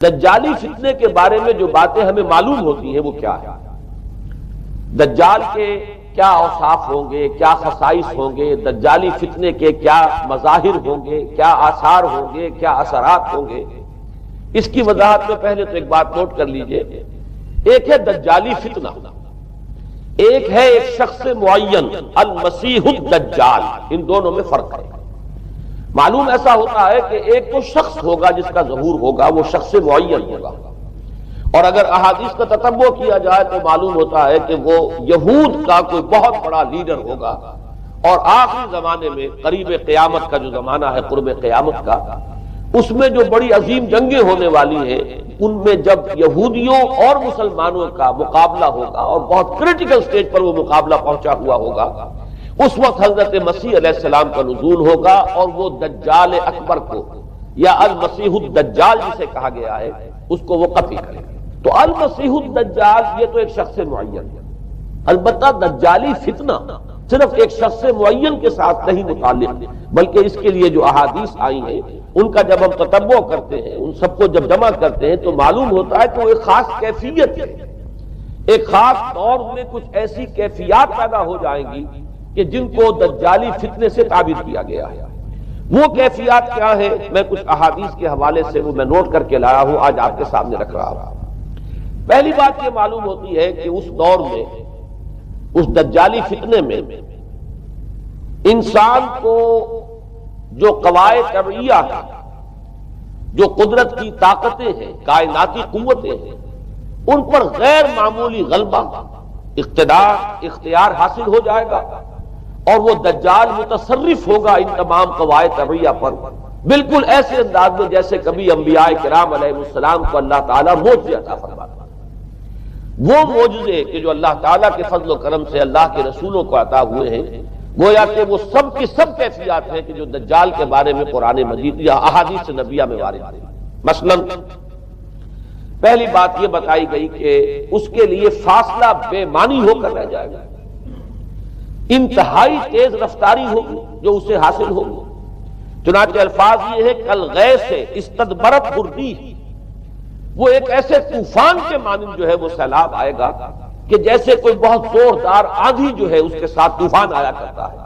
دجالی فتنے کے بارے میں جو باتیں ہمیں معلوم ہوتی ہیں وہ کیا ہے؟ دجال کے کیا اوصاف ہوں گے، کیا خصائص ہوں گے، دجالی فتنے کے کیا مظاہر ہوں گے، کیا آثار ہوں گے، کیا اثرات ہوں گے، اس کی وضاحت میں پہلے تو ایک بات نوٹ کر لیجئے۔ ایک ہے دجالی فتنہ، ایک ہے ایک شخص معین المسیح الدجال، ان دونوں میں فرق ہے۔ معلوم ایسا ہوتا ہے کہ ایک تو شخص ہوگا جس کا ظہور ہوگا، وہ شخص معین ہوگا، اور اگر احادیث کا تتبع کیا جائے تو معلوم ہوتا ہے کہ وہ یہود کا کوئی بہت بڑا لیڈر ہوگا، اور آخری زمانے میں قریب قیامت کا جو زمانہ ہے، قرب قیامت کا، اس میں جو بڑی عظیم جنگیں ہونے والی ہیں، ان میں جب یہودیوں اور مسلمانوں کا مقابلہ ہوگا اور بہت کریٹیکل سٹیج پر وہ مقابلہ پہنچا ہوا ہوگا، اس وقت حضرت مسیح علیہ السلام کا نزول ہوگا، اور وہ دجال اکبر کو یا المسیح الدجال جسے کہا گیا ہے اس کو وہ قتل کرے گا۔ تو المسیح الدجال یہ تو ایک شخص معین ہے۔ البتہ دجالی فتنہ صرف ایک شخص معین کے ساتھ نہیں متعلق، بلکہ اس کے لیے جو احادیث آئی ہیں ان کا جب ہم تتبع کرتے ہیں، ان سب کو جب جمع کرتے ہیں تو معلوم ہوتا ہے کہ وہ ایک خاص کیفیت ہے، ایک خاص دور میں کچھ ایسی کیفیات پیدا ہو جائیں گی کہ جن کو دجالی فتنے سے تعبیر کیا گیا ہے۔ وہ کیفیات کیا ہے؟ میں کچھ احادیث کے حوالے سے وہ میں نوٹ کر کے لایا ہوں، آج آپ کے سامنے رکھ رہا ہوں۔ پہلی بات یہ معلوم ہوتی ہے کہ اس دور میں، اس دجالی فتنے میں، انسان کو جو قواعد طبعیہ ہیں، جو قدرت کی طاقتیں ہیں، کائناتی قوتیں ہیں، ان پر غیر معمولی غلبہ، اقتدار، اختیار حاصل ہو جائے گا، اور وہ دجال متصرف ہوگا ان تمام قواعد طبعیہ پر، بالکل ایسے انداز میں جیسے کبھی انبیاء کرام علیہ السلام کو اللہ تعالیٰ معجزے عطا فرماتا ہے۔ وہ معجزے کہ جو اللہ تعالیٰ کے فضل و کرم سے اللہ کے رسولوں کو عطا ہوئے ہیں، گویا کہ وہ سب کی سب کیفیات ہیں کہ جو دجال کے بارے میں قرآن مجید یا احادیث نبیہ میں وارد ہیں۔ مثلا پہلی بات یہ بتائی گئی کہ اس کے لیے فاصلہ بے معنی ہو کر رہ جائے گا، انتہائی تیز رفتاری ہوگی جو اسے حاصل ہوگی۔ چنانچہ الفاظ یہ ہے کالغیث استدبرت بردی، وہ ایک ایسے طوفان کے مانند جو ہے وہ سیلاب آئے گا کہ جیسے کوئی بہت زوردار آندھی جو ہے اس کے ساتھ طوفان آیا کرتا ہے۔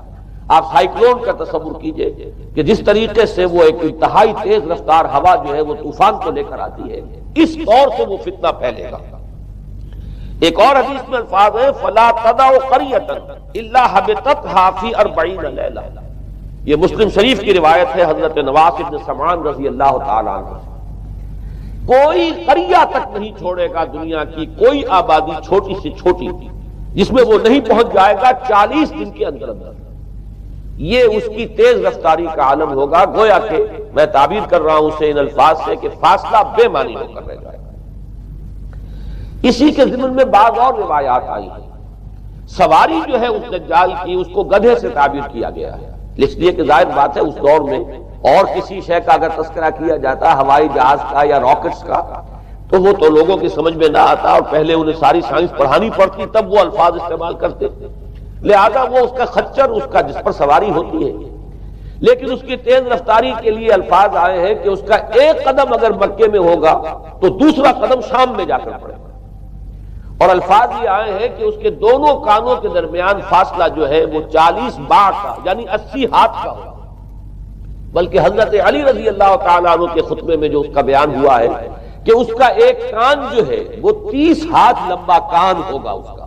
آپ سائیکلون کا تصور کیجئے کہ جس طریقے سے وہ ایک انتہائی تیز رفتار ہوا جو ہے وہ طوفان کو لے کر آتی ہے، اس طور سے وہ فتنہ پھیلے گا۔ ایک اور حدیث میں الفاظ ہے فَلَا تَدَعُ قَرْيَةً إِلَّا حَبِطَتْهَا فِي 40 لَيْلَةً، یہ مسلم شریف کی روایت ہے حضرت نواس بن سمعان رضی اللہ تعالیٰ عنہ۔ کوئی قریہ تک نہیں چھوڑے گا دنیا کی کوئی آبادی چھوٹی سے چھوٹی جس میں وہ نہیں پہنچ جائے گا 40 دن کے اندر اندر۔ یہ اس کی تیز رفتاری کا عالم ہوگا، گویا کہ میں تعبیر کر رہا ہوں اسے ان الفاظ سے کہ فاصلہ بے معنی ہو کر رہ جائے گا۔ اسی کے ضمن میں بعض اور روایات آئی ہیں۔ سواری جو ہے اس دجال کی، اس کو گدھے سے تعبیر کیا گیا ہے، اس لیے کہ ظاہر بات ہے اس دور میں اور کسی شے کا اگر تذکرہ کیا جاتا ہے، ہوائی جہاز کا یا راکٹس کا، تو وہ تو لوگوں کی سمجھ میں نہ آتا، اور پہلے انہیں ساری سائنس پڑھانی پڑتی تب وہ الفاظ استعمال کرتے، لہذا وہ اس کا خچر، اس کا جس پر سواری ہوتی ہے۔ لیکن اس کی تیز رفتاری کے لیے الفاظ آئے ہیں کہ اس کا ایک قدم اگر مکے میں ہوگا تو دوسرا قدم شام میں جا کر پڑے گا، اور الفاظ یہ آئے ہیں کہ اس کے دونوں کانوں کے درمیان فاصلہ جو ہے وہ 40 باع کا یعنی 80 ہاتھ کا ہوگا۔ بلکہ حضرت علی رضی اللہ تعالیٰ عنہ کے خطبے میں جو اس کا بیان ہوا ہے کہ اس کا ایک کان جو ہے وہ 30 ہاتھ لمبا کان ہوگا اس کا۔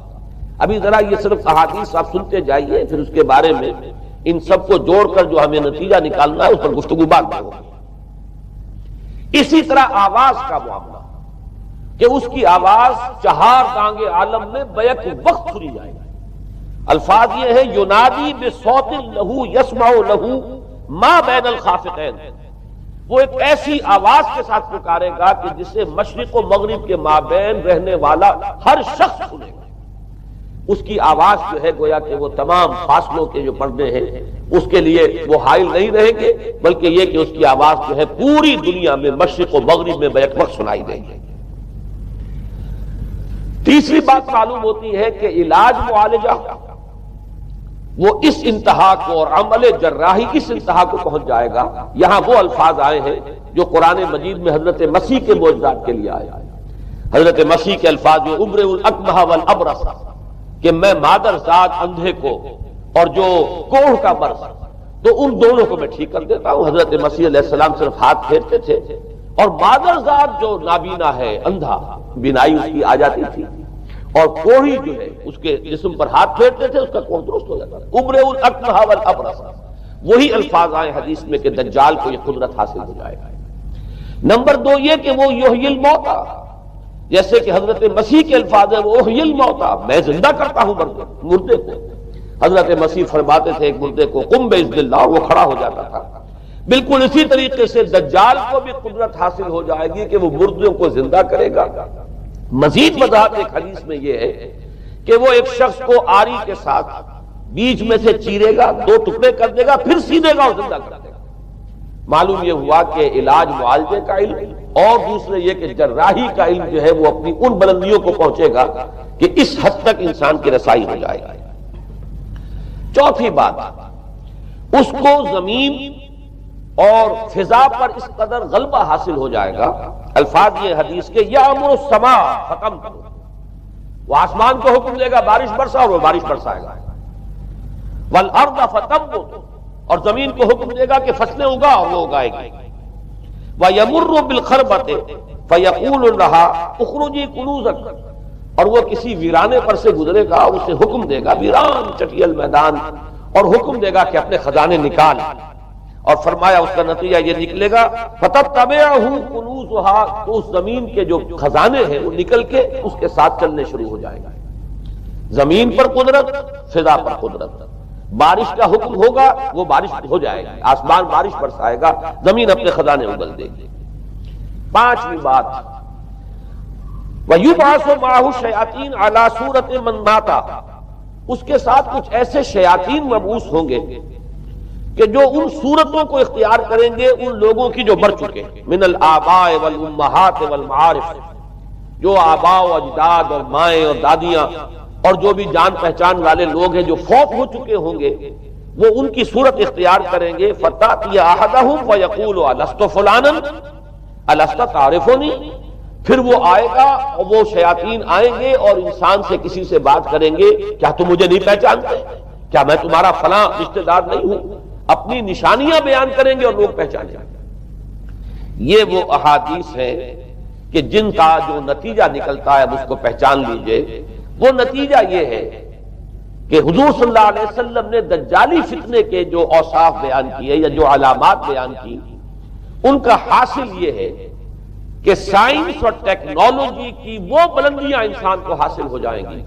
ابھی ذرا یہ صرف احادیث آپ سنتے جائیے، پھر اس کے بارے میں ان سب کو جوڑ کر جو ہمیں نتیجہ نکالنا ہے اس پر گفتگو بعد میں ہوگی۔ اسی طرح آواز کا معاملہ کہ اس کی آواز 4 دانگ عالم میں بیک وقت سنی جائے گی۔ الفاظ یہ ہے ینادی بصوت لہو یسمع لہو ما بین الخافقین، وہ ایک ایسی آواز کے ساتھ پکارے گا کہ جسے مشرق و مغرب کے مابین رہنے والا ہر شخص سنے گا۔ اس کی آواز جو ہے گویا کہ وہ تمام فاصلوں کے جو پردے ہیں اس کے لیے وہ حائل نہیں رہیں گے، بلکہ یہ کہ اس کی آواز جو ہے پوری دنیا میں مشرق و مغرب میں بیک وقت سنائی دے گی۔ تیسری بات معلوم ہوتی ہے کہ علاج معالجہ وہ اس انتہا کو، اور عمل جراحی اس انتہا کو پہنچ جائے گا۔ یہاں وہ الفاظ آئے ہیں جو قرآن مجید میں حضرت مسیح کے معجزات کے لیے آیا ہے۔ حضرت مسیح کے الفاظ جو ابرئ الاکمہ والابرص، کہ میں مادرزاد اندھے کو اور جو کوڑھ کا مرض، تو ان دونوں کو میں ٹھیک کر دیتا ہوں۔ حضرت مسیح علیہ السلام صرف ہاتھ پھیرتے تھے اور مادرزاد جو نابینا ہے، اندھا، بینائی اس کی آ جاتی تھی، اور کوڑھی جو ہے اس کے جسم پر ہاتھ پھیرتے تھے، اس کا کوڑھ درست ہو جاتا تھا۔ ابرئ الاکمہ والابرص، وہی الفاظ آئے حدیث میں کہ دجال کو یہ قدرت حاصل ہو جائے گا۔ نمبر دو یہ کہ وہ یحیی الموتیٰ، جیسے کہ حضرت مسیح کے الفاظ ہیں وہ احیی الموتیٰ، میں زندہ کرتا ہوں مردے کو۔ حضرت مسیح فرماتے تھے ایک مردے کو قم باذن اللہ، وہ کھڑا ہو جاتا تھا۔ بالکل اسی طریقے سے دجال کو بھی قدرت حاصل ہو جائے گی کہ وہ مردوں کو زندہ کرے گا۔ مزید وضاحت ایک حدیث میں یہ ہے کہ وہ ایک شخص کو آری کے ساتھ بیچ میں سے چیرے گا، دو ٹکڑے کر دے گا، پھر سیدھے گا اور زندہ کر دے گا۔ معلوم یہ ہوا کہ علاج معالجے کا علم اور دوسرے یہ کہ جراحی کا علم جو ہے وہ اپنی ان بلندیوں کو پہنچے گا کہ اس حد تک انسان کی رسائی ہو جائے گا۔ چوتھی بات، اس کو زمین اور فضا پر اس قدر غلبہ حاصل ہو جائے گا، الفاظ یہ حدیث کے یامر السماء ختم کرو، وہ آسمان کو حکم دے گا بارش برسا اور وہ بارش برسائے گا، والارض فتنبت، اور زمین کو حکم دے گا کہ فصلیں اگا اور وہ اگائے گی، وَيَمُرُّ بِالْخَرْبَةِ فَيَقُولُ لَهَا اُخْرُجِي كُنُوزَكَ، اور وہ کسی ویرانے پر سے گزرے گا، اسے حکم دے گا، ویران چٹیل میدان، اور حکم دے گا کہ اپنے خزانے نکال، اور فرمایا اس کا نتیجہ یہ نکلے گا فَتَتَّبِعُهُ كُنُوزُهَا، تو اس زمین کے جو خزانے ہیں وہ نکل کے اس کے ساتھ چلنے شروع ہو جائے گا۔ زمین پر قدرت، فضا پر قدرت، بارش کا حکم ہوگا وہ بارش ہو جائے گی، آسمان بارش برسائے گا، زمین اپنے خزانے اگل دے گی۔ پانچویں بات، وَيُبْعَثُ مَعَهُ الشَّيَاطِينُ عَلَى صُورَةِ مَن مَاتَ، اس کے ساتھ کچھ ایسے شیاطین مبعوث ہوں گے کہ جو ان صورتوں کو اختیار کریں گے ان لوگوں کی جو مر چکے، من الآباء والأمہات والمعارف، جو آباء و اجداد اور مائیں اور دادیاں اور جو بھی جان پہچان والے لوگ ہیں جو فوت ہو چکے ہوں گے، وہ ان کی صورت اختیار کریں گے۔ فَتَأْتِيَ أَحَدَهُمْ فَيَقُولُ أَلَسْتُ فُلَانًا أَلَسْتَ تَعْرِفُنِي، پھر وہ آئے گا اور وہ شیاطین آئیں گے اور انسان سے کسی سے بات کریں گے، کیا تم مجھے نہیں پہچانتے؟ کیا میں تمہارا فلاں رشتہ دار نہیں ہوں؟ اپنی نشانیاں بیان کریں گے اور لوگ پہچانیں گے۔ یہ وہ احادیث ہیں کہ جن کا جو نتیجہ نکلتا ہے اب اس کو پہچان لیجئے۔ وہ نتیجہ یہ ہے کہ حضور صلی اللہ علیہ وسلم نے دجالی فتنے کے جو اوصاف بیان کیے یا جو علامات بیان کی، ان کا حاصل یہ ہے کہ سائنس اور ٹیکنالوجی کی وہ بلندیاں انسان کو حاصل ہو جائیں گی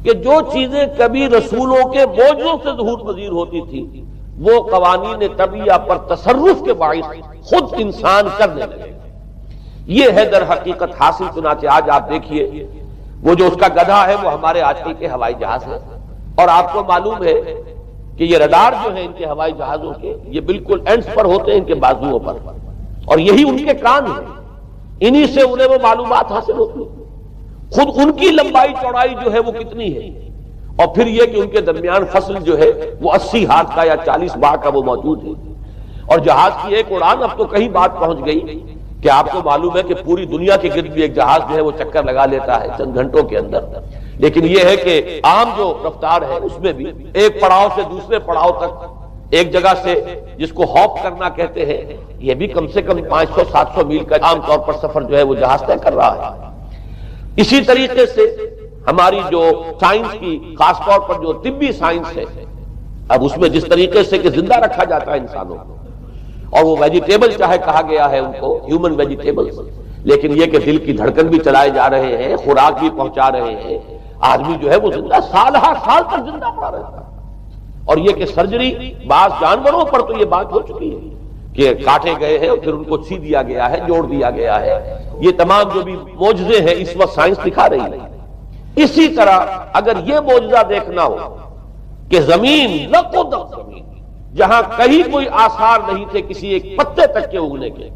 کہ جو چیزیں کبھی رسولوں کے معجزوں سے ظہور پذیر ہوتی تھی، وہ قوانین طبیعہ پر تصرف کے باعث خود انسان کرنے لگے گا۔ یہ ہے در حقیقت حاصل۔ چنانچہ آج آپ دیکھیے وہ جو اس کا گدھا ہے وہ ہمارے آج کل کے ہوائی جہاز ہے، اور آپ کو معلوم ہے کہ یہ رڈار جو ہے ان کے ہوائی جہازوں کے، یہ بالکل اینڈز پر ہوتے ہیں ان کے بازوؤں پر، اور یہی ان کے کان ہیں، انہی سے انہیں وہ معلومات حاصل ہوتی ہیں۔ خود ان کی لمبائی چوڑائی جو ہے وہ کتنی ہے، اور پھر یہ کہ ان کے درمیان فصل جو ہے وہ 80 ہاتھ کا یا 40 باہ کا وہ موجود ہے، اور جہاز کی ایک اڑان اب تو کہیں بات پہنچ گئی کہ آپ کو معلوم ہے کہ پوری دنیا کے گرد بھی ایک جہاز جو ہے وہ چکر لگا لیتا ہے چند گھنٹوں کے اندر۔ لیکن یہ ہے کہ عام جو رفتار ہے اس میں بھی ایک پڑاؤ سے دوسرے پڑاؤ تک، ایک جگہ سے جس کو ہاپ کرنا کہتے ہیں، یہ بھی کم سے کم 500-700 میل کا عام طور پر سفر جو ہے وہ جہاز طے کر رہا ہے۔ اسی طریقے سے ہماری جو سائنس کی، خاص طور پر جو طبی سائنس ہے، اب اس میں جس طریقے سے کہ زندہ رکھا جاتا ہے انسانوں کو، اور وہ ویجیٹیبل چاہے کہا گیا ہے ان کو ہیومن ویجیٹیبل، لیکن یہ کہ دل کی دھڑکن بھی چلائے جا رہے ہیں، خوراک بھی پہنچا رہے ہیں، آدمی جو ہے وہ زندہ سال ہر سال تک زندہ پڑا رہتا ہے۔ اور یہ کہ سرجری بعض جانوروں پر تو یہ بات ہو چکی ہے کہ کاٹے گئے ہیں اور پھر ان کو سی دیا گیا ہے، جوڑ دیا گیا ہے۔ یہ تمام جو بھی معجزے ہیں اس وقت سائنس دکھا رہی ہے۔ اسی طرح اگر یہ معجزہ دیکھنا ہو کہ زمین لقدر زمین جہاں کہیں کوئی آثار نہیں تھے کسی ایک پتے تک کے اگنے کے،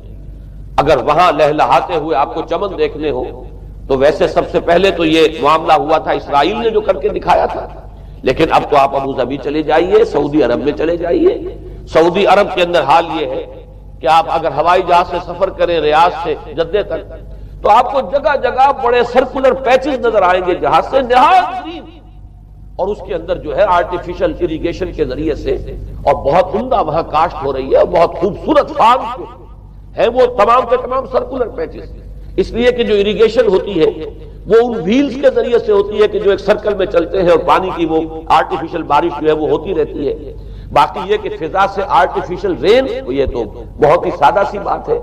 اگر وہاں لہلہاتے ہوئے آپ کو چمن دیکھنے ہو تو ویسے سب سے پہلے تو یہ معاملہ ہوا تھا اسرائیل نے جو کر کے دکھایا تھا، لیکن اب تو آپ ابو ظبی چلے جائیے، سعودی عرب میں چلے جائیے۔ سعودی عرب کے اندر حال یہ ہے کہ آپ اگر ہوائی جہاز سے سفر کریں ریاض سے جدہ تک تو آپ کو جگہ جگہ بڑے سرکولر پیچز نظر آئیں گے جہاز سے نہایت گرین، اور اس کے اندر جو ہے آرٹیفیشل اریگیشن کے ذریعے سے اور بہت عمدہ وہاں کاشت ہو رہی ہے اور بہت خوبصورت فارم ہے وہ تمام کے تمام سرکولر پیچز، اس لیے کہ جو اریگیشن ہوتی ہے وہ ان ویلز کے ذریعے سے ہوتی ہے کہ جو ایک سرکل میں چلتے ہیں اور پانی کی وہ آرٹیفیشل بارش جو ہے وہ ہوتی رہتی ہے۔ باقی یہ کہ فضا سے آرٹیفیشل رین، یہ تو بہت ہی سادہ سی بات ہے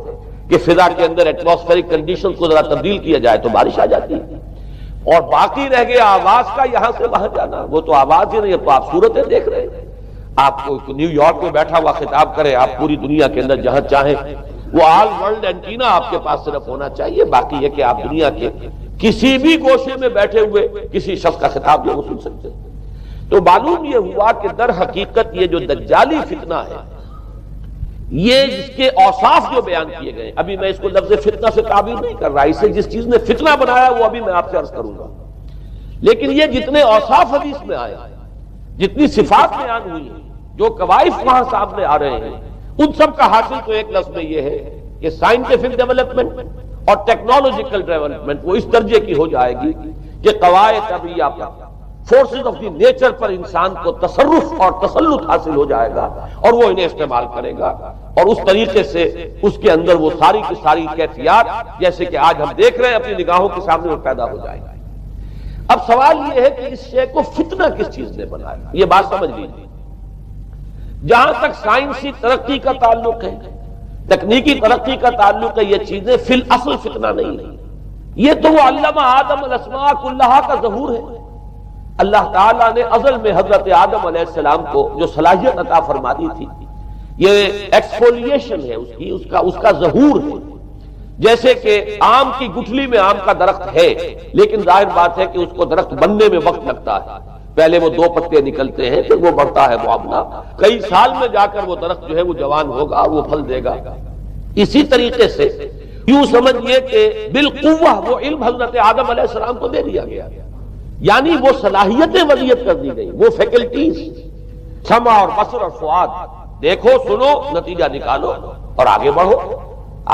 کہ فضا کے اندر ایٹماسفیرک کنڈیشن کو ذرا تبدیل کیا جائے تو بارش آ جاتی ہے۔ اور باقی رہ گیا آواز کا یہاں سے باہر جانا، وہ تو آواز ہی نہیں ہے، تو آپ صورتیں دیکھ رہے ہیں۔ آپ کو نیو یارک میں بیٹھا ہوا خطاب کرے، آپ پوری دنیا کے اندر جہاں چاہیں وہ آل ورلڈ اینٹینا آپ کے پاس صرف ہونا چاہیے، باقی یہ کہ آپ دنیا کے کسی بھی گوشے میں بیٹھے ہوئے کسی شخص کا خطاب جو وہ سن سکتے ہیں۔ تو معلوم یہ ہوا کہ در حقیقت یہ جو دجالی فتنہ ہے، یہ اس کے اوصاف جو بیان کیے گئے، ابھی میں اس کو لفظ فتنہ سے تعبیر نہیں کر رہا، اسے جس چیز نے فتنہ بنایا وہ ابھی میں آپ سے عرض کروں گا، لیکن یہ جتنے اوصاف حدیث میں آئے، جتنی صفات بیان ہوئی ہیں، جو کوائف وہاں سامنے آ رہے ہیں، ان سب کا حاصل تو ایک لفظ میں یہ ہے کہ سائنٹیفک ڈیولپمنٹ اور ٹیکنالوجیکل ڈیولپمنٹ وہ اس درجے کی ہو جائے گی کہ قواعد طبیعیہ پر، فورسز آف دی نیچر پر انسان کو تصرف اور تسلط حاصل ہو جائے گا اور وہ انہیں استعمال کرے گا، اور اس طریقے سے اس کے اندر وہ ساری کی ساری کیفیات جیسے کہ آج ہم دیکھ رہے ہیں اپنی نگاہوں کے سامنے وہ پیدا ہو جائے گا۔ اب سوال یہ ہے کہ اس شے کو فتنہ کس چیز نے بنایا، یہ بات سمجھ لیجیے۔ جہاں تک سائنسی ترقی کا تعلق ہے، تکنیکی ترقی کا تعلق ہے، یہ چیزیں فی الاصل فتنہ نہیں ہے، یہ تو وہ علم آدم الاسماء کلہا کا ظہور ہے۔ اللہ تعالیٰ نے ازل میں حضرت آدم علیہ السلام کو جو صلاحیت عطا فرما دی تھی، یہ ایکسفولیشن ہے اس کا ظہور ہے۔ جیسے کہ آم کی گٹھلی میں آم کا درخت ہے، لیکن ظاہر بات ہے کہ اس کو درخت بننے میں وقت لگتا ہے، پہلے وہ 2 پتے نکلتے ہیں، پھر وہ بڑھتا ہے معاملہ، کئی سال میں جا کر وہ درخت جو ہے وہ جوان ہوگا اور وہ پھل دے گا۔ اسی طریقے سے یوں سمجھئے کہ بالقوہ وہ علم حضرت آدم علیہ السلام کو دے دیا گیا، یعنی وہ صلاحیتیں وضعیت کر دی گئی، وہ فیکلٹیز، سمع اور بصر اور فؤاد، دیکھو سنو نتیجہ نکالو اور آگے بڑھو۔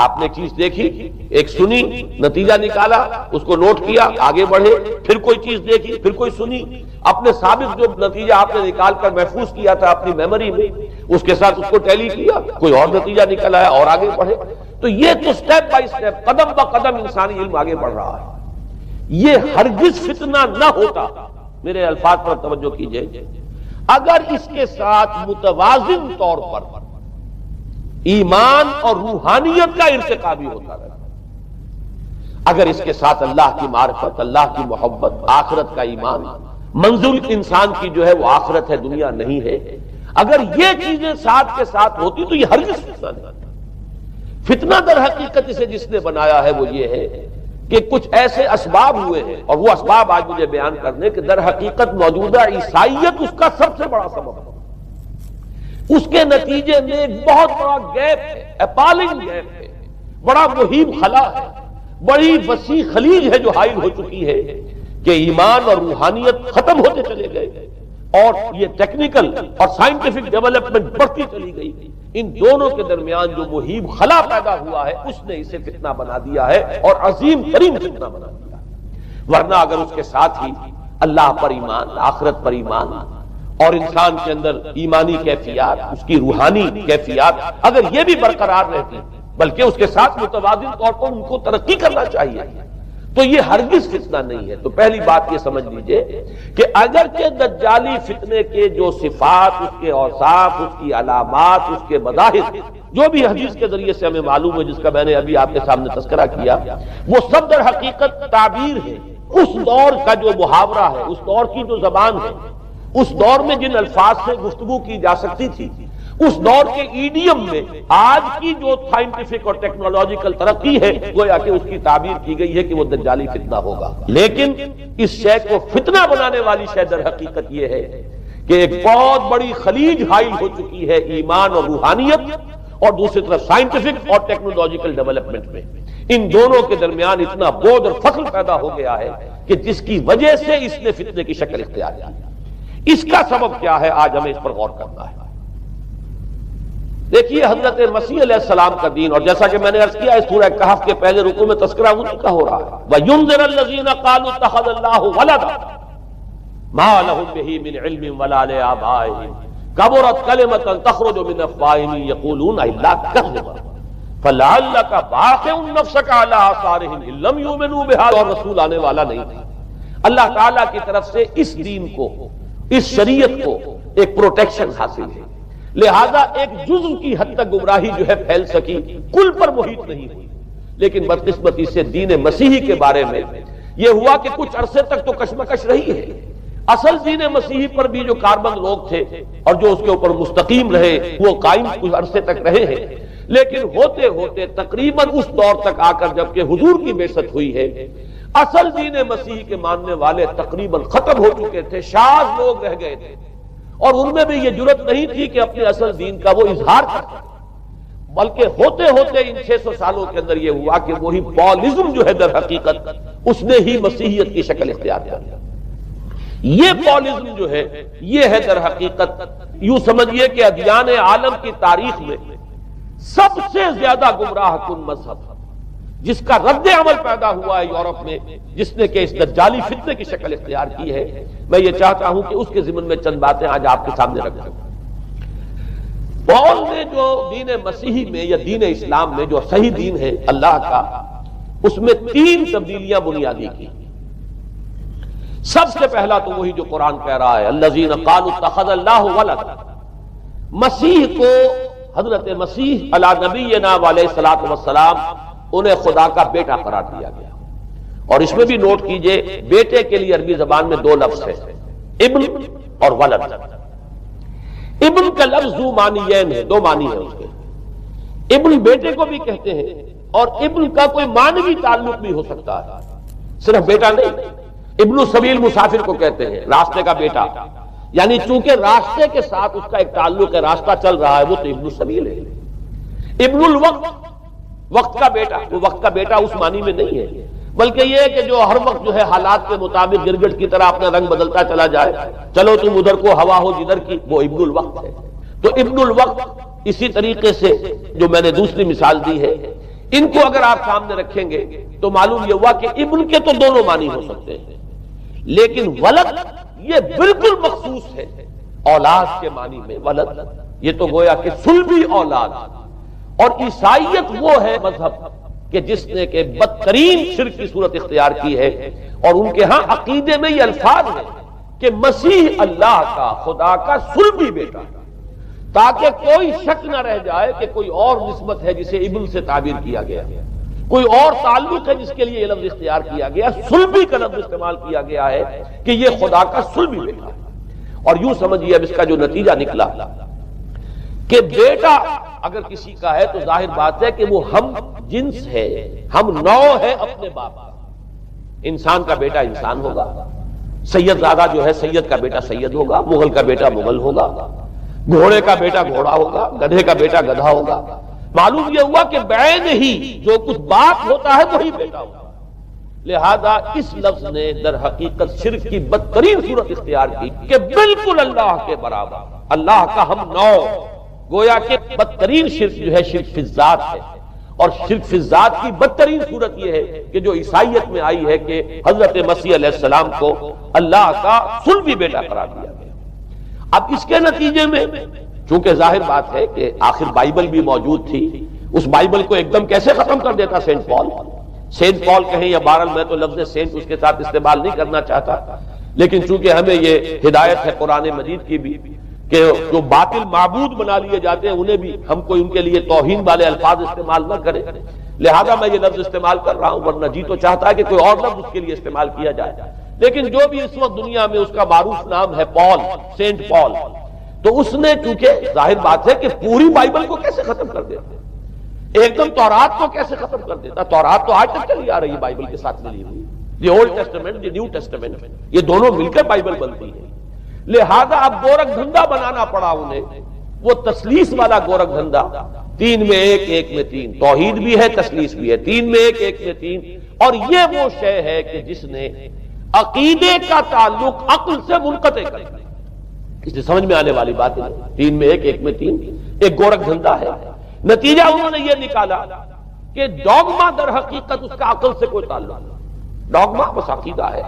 آپ نے چیز دیکھی، ایک سنی، نتیجہ نکالا، اس کو نوٹ کیا، آگے بڑھے، پھر کوئی چیز دیکھی، پھر کوئی سنی، اپنے سابق جو نتیجہ آپ نے نکال کر محفوظ کیا تھا اپنی میموری میں، اس کے ساتھ اس کو ٹیلی کیا، کوئی اور نتیجہ نکل آیا اور آگے بڑھے۔ تو یہ تو سٹیپ بائی سٹیپ، قدم با قدم انسانی علم آگے بڑھ رہا ہے۔ یہ ہرگز فتنہ نہ ہوتا، میرے الفاظ پر توجہ کیجئے، اگر اس کے ساتھ متوازن طور پر ایمان اور روحانیت کا ارتقا بھی ہوتا رہتا، اگر اس کے ساتھ اللہ کی معرفت، اللہ کی محبت، آخرت کا ایمان، منزل انسان کی جو ہے وہ آخرت ہے، دنیا نہیں ہے، اگر یہ چیزیں ساتھ کے ساتھ ہوتی تو یہ ہرگز فتنہ نہیں ہوتا۔ فتنہ در حقیقت اسے جس نے بنایا ہے وہ یہ ہے کہ کچھ ایسے اسباب ہوئے ہیں، اور وہ اسباب آج مجھے بیان کرنے کہ در حقیقت موجودہ عیسائیت اس کا سب سے بڑا سبب ہے۔ اس کے نتیجے میں ایک بہت بڑا گیپ ہے، اپالنگ گیپ ہے، بڑا مہیب خلا ہے، بڑی وسیع خلیج ہے جو حائل ہو چکی ہے کہ ایمان اور روحانیت ختم ہوتے چلے گئے اور یہ ٹیکنیکل اور سائنٹیفک ڈیولپمنٹ بڑھتی چلی گئی۔ ان دونوں کے درمیان جو مہیب خلا پیدا ہوا ہے اس نے اسے فتنہ بنا دیا ہے، اور عظیم ترین فتنہ بنا دیا ہے۔ ورنہ اگر اس کے ساتھ ہی اللہ پر ایمان، آخرت پر ایمان اور انسان کے اندر ایمانی کیفیات، اس کی روحانی کیفیات اگر یہ بھی برقرار رہتی، بلکہ اس کے ساتھ متوازن طور پر ان کو ترقی کرنا چاہیے، تو یہ ہرگز فتنہ نہیں ہے۔ تو پہلی بات یہ سمجھ لیجئے کہ اگرچہ دجالی فتنے کے جو صفات، اس کے اوصاف، اس کی علامات، اس کے مظاہر جو بھی حدیث کے ذریعے سے ہمیں معلوم ہے، جس کا میں نے ابھی آپ کے سامنے تذکرہ کیا، وہ سب در حقیقت تعبیر ہے اس دور کا جو محاورہ ہے، اس دور کی جو زبان ہے، اس دور میں جن الفاظ سے گفتگو کی جا سکتی تھی، اس دور کے ایڈیم میں آج کی جو سائنٹیفک اور ٹیکنالوجیکل ترقی ہے گویا کہ اس کی تعبیر کی گئی ہے کہ وہ دجالی فتنہ ہوگا۔ لیکن اس شے کو فتنہ بنانے والی شے در حقیقت یہ ہے کہ ایک بہت بڑی خلیج حائل ہو چکی ہے ایمان اور روحانیت، اور دوسری طرف سائنٹیفک اور ٹیکنالوجیکل ڈیولپمنٹ میں ان دونوں کے درمیان اتنا بودھ اور فصل پیدا ہو گیا ہے کہ جس کی وجہ سے اس نے فتنے کی شکل اختیار کی۔ اس کا سبب کیا ہے، آج ہمیں اس پر غور کرنا ہے۔ دیکھیے حضرت مسیح علیہ السلام کا دین، اور جیسا کہ میں نے عرض کیا اس سورہ کہف کے پہلے رکوع میں تذکرہ انہی کا ہو رہا ہے، وَيُنذِرَ الَّذِينَ قَالُوا اتَّخَذَ اللَّهُ وَلَدًا مَا لَهُم بِهِ مِنْ عِلْمٍ وَلَا لِآبَائِهِمْ كَبُرَتْ كَلِمَةً تَخْرُجُ مِنْ أَفْوَاهِهِمْ يَقُولُونَ إِلَّا كَذِبًا فَلَعَلَّكَ بَاخِعٌ نَفْسَكَ عَلَىٰ آثَارِهِمْ إِن لَّمْ يُؤْمِنُوا بِهَٰذَا، اور رسول آنے والا نہیں تھا۔ اللہ تعالیٰ کی طرف سے اس دین کو، اس شریعت کو ایک پروٹیکشن حاصل ہے، لہذا ایک جزء کی حد تک گمراہی جو ہے پھیل سکی، کل پر محیط نہیں ہوئی۔ لیکن بدقسمتی سے دین مسیحی کے بارے میں یہ ہوا کہ کچھ عرصے تک تو کشمکش رہی ہے۔ اصل دین مسیحی پر بھی جو کاربند لوگ تھے اور جو اس کے اوپر مستقیم رہے وہ قائم کچھ عرصے تک رہے ہیں، لیکن ہوتے ہوتے تقریباً اس دور تک آ کر جب کہ حضور کی بعثت ہوئی ہے، اصل دین مسیحی کے ماننے والے تقریباً ختم ہو چکے تھے، شاذ لوگ رہ گئے تھے، اور ان میں بھی یہ جرأت نہیں تھی کہ اپنے اصل دین کا وہ اظہار کریں، بلکہ ہوتے ہوتے ان 600 سالوں کے اندر یہ ہوا کہ وہی پالزم جو ہے در حقیقت اس نے ہی مسیحیت کی شکل اختیار کر۔ یہ پالزم جو ہے یہ ہے در حقیقت، یوں سمجھیے کہ ادیان عالم کی تاریخ میں سب سے زیادہ گمراہ کن مذہب، جس کا رد عمل پیدا ہوا ہے یورپ میں، جس نے کہ اس دجالی فتنے کی شکل اختیار کی ہے۔ میں یہ چاہتا ہوں کہ اس کے ضمن میں چند باتیں آج آپ کے سامنے رکھ دوں۔ پال نے جو دین مسیحی میں یا دین اسلام میں جو صحیح دین ہے اللہ کا، اس میں 3 تبدیلیاں بنیادی کی۔ سب سے پہلا تو وہی جو قرآن کہہ رہا ہے الذین قالوا اتخذ اللہ ولدا، مسیح کو، حضرت مسیح علی نبینا علیہ الصلوۃ والسلام، انہیں خدا کا بیٹا قرار دیا گیا۔ اور اس میں بھی نوٹ کیجئے بیٹے کے لیے عربی زبان میں 2 لفظ ہیں، ابن اور ولد۔ ابن کا لفظ ذو معنیین ہے، 2 معنی ہیں اس کے، ابن بیٹے کو بھی کہتے ہیں، اور ابن کا کوئی معنوی تعلق بھی ہو سکتا ہے، صرف بیٹا نہیں۔ ابن السبیل مسافر کو کہتے ہیں، راستے کا بیٹا، یعنی چونکہ راستے کے ساتھ اس کا ایک تعلق ہے، راستہ چل رہا ہے، وہ تو ابن السبیل ہے۔ ابن الوقت، وقت کا بیٹا، وہ وقت کا بیٹا اس معنی میں نہیں ہے، بلکہ یہ ہے کہ جو ہر وقت جو ہے حالات کے مطابق گرگٹ کی طرح اپنا رنگ بدلتا چلا جائے، چلو تم ادھر کو ہوا ہو جدھر کی، وہ ابن الوقت ہے۔ تو ابن الوقت اسی طریقے سے جو میں نے دوسری مثال دی ہے، ان کو اگر آپ سامنے رکھیں گے تو معلوم یہ ہوا کہ ابن کے تو دونوں معنی ہو سکتے ہیں، لیکن ولد یہ بالکل مخصوص ہے اولاد کے معنی میں۔ ولد یہ تو گویا کہ صلبی اولاد، اور عیسائیت وہ ہے مذہب کہ جس نے کہ بدترین شرک کی صورت اختیار کی ہے، اور ان کے ہاں عقیدے میں یہ الفاظ ہے کہ مسیح اللہ کا، خدا کا صلبی بیٹا، تاکہ کوئی شک نہ رہ جائے کہ کوئی اور نسبت ہے جسے ابن سے تعبیر کیا گیا، کوئی اور تعلق ہے جس کے لیے یہ لفظ اختیار کیا گیا، صلبی کا لفظ استعمال کیا گیا ہے کہ یہ خدا کا صلبی بیٹا ہے۔ اور یوں سمجھیے اب اس کا جو نتیجہ نکلا کہ بیٹا اگر کسی کا ہے تو ظاہر بات ہے کہ وہ ہم جنس ہے، ہم نوع ہے اپنے باپ کا۔ انسان کا بیٹا انسان ہوگا، سید زادہ جو ہے سید کا بیٹا سید ہوگا، مغل کا بیٹا مغل ہوگا، گھوڑے کا بیٹا گھوڑا ہوگا، گدھے کا بیٹا گدھا ہوگا۔ معلوم یہ ہوا کہ بعین ہی جو کچھ باپ ہوتا ہے وہی بیٹا ہوتا ہے۔ لہذا اس لفظ نے در حقیقت شرک کی بدترین صورت اختیار کی کہ بالکل اللہ کے برابر، اللہ کا ہم نوع، گویا کہ بدترین شرک جو ہے شرک فی الذات ہے۔ اور شرک فی الذات کی بدترین صورت یہ ہے کہ جو عیسائیت میں آئی ہے کہ حضرت مسیح علیہ السلام کو اللہ کا صلبی بیٹا قرار دیا گیا۔ اب اس کے نتیجے میں چونکہ ظاہر بات ہے کہ آخر بائبل بھی موجود تھی، اس بائبل کو ایک دم کیسے ختم کر دیتا سینٹ پال؟ سینٹ پال کہیں یا بہرحال میں تو لفظ سینٹ اس کے ساتھ استعمال نہیں کرنا چاہتا، لیکن چونکہ ہمیں یہ ہدایت ہے قرآن مجید کی بھی کہ جو باطل معبود بنا لیے جاتے ہیں انہیں بھی ہم کوئی ان کے لیے توہین والے الفاظ استعمال نہ کریں، لہذا میں یہ لفظ استعمال کر رہا ہوں، ورنہ جی تو چاہتا ہے کہ کوئی اور لفظ اس کے لیے استعمال کیا جائے۔ لیکن جو بھی اس وقت دنیا میں اس کا معروف نام ہے پال، سینٹ پال، تو اس نے چونکہ ظاہر بات ہے کہ پوری بائبل کو کیسے ختم کر دیتا، ایک دم تورات کو کیسے ختم کر دیتا؟ تورات تو آج تک چلی آ رہی ہے بائبل کے ساتھ ملی ہوئی، the old testament, the new testament, یہ دونوں مل کر بائبل بنتی ہے۔ لہذا اب گورکھ دھندا بنانا پڑا انہیں، وہ تسلیس والا گورکھ دھندا، 3 میں 1 1 میں 3، توحید بھی ہے تسلیس بھی ہے، 3 میں 1 1 میں 3۔ اور یہ وہ شے ہے کہ جس نے عقیدے کا تعلق عقل سے منقطع کر دیا۔ اس لیے سمجھ میں آنے والی بات ہے، 3 میں 1، 1 میں 3، ایک گورکھ دھندا ہے۔ نتیجہ انہوں نے یہ نکالا کہ ڈوگما در حقیقت اس کا عقل سے کوئی تعلق نہیں، ڈوگما بس عقیدہ ہے،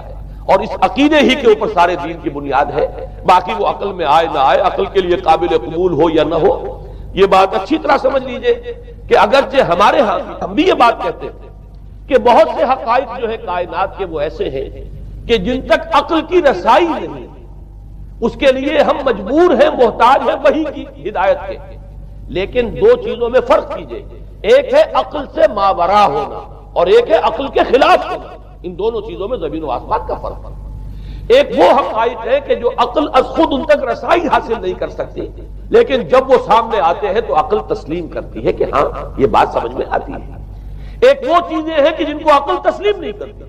اور اس عقیدے ہی کے اوپر سارے دین کی بنیاد ہے، باقی وہ عقل میں آئے نہ آئے، عقل کے لیے قابل قبول ہو یا نہ ہو۔ یہ بات اچھی طرح سمجھ لیجئے کہ اگرچہ ہمارے ہاں ہم بھی یہ بات کہتے ہیں کہ بہت سے حقائق جو ہے کائنات کے وہ ایسے ہیں کہ جن تک عقل کی رسائی نہیں، اس کے لیے ہم مجبور ہیں، محتاج ہیں وحی کی ہدایت کے۔ لیکن 2 چیزوں میں فرق کیجئے، ایک ہے عقل سے ماوراء ہونا اور ایک ہے عقل کے خلاف ہونا، ان دونوں چیزوں میں زمین و آسمان کا فرق ہے۔ ایک وہ حقائق ہے کہ جو عقل از خود ان تک رسائی حاصل نہیں کر سکتی، لیکن جب وہ سامنے آتے ہیں تو عقل تسلیم کرتی ہے کہ ہاں یہ بات سمجھ میں آتی ہے۔ ایک وہ چیزیں ہیں کہ جن کو عقل تسلیم نہیں کرتی،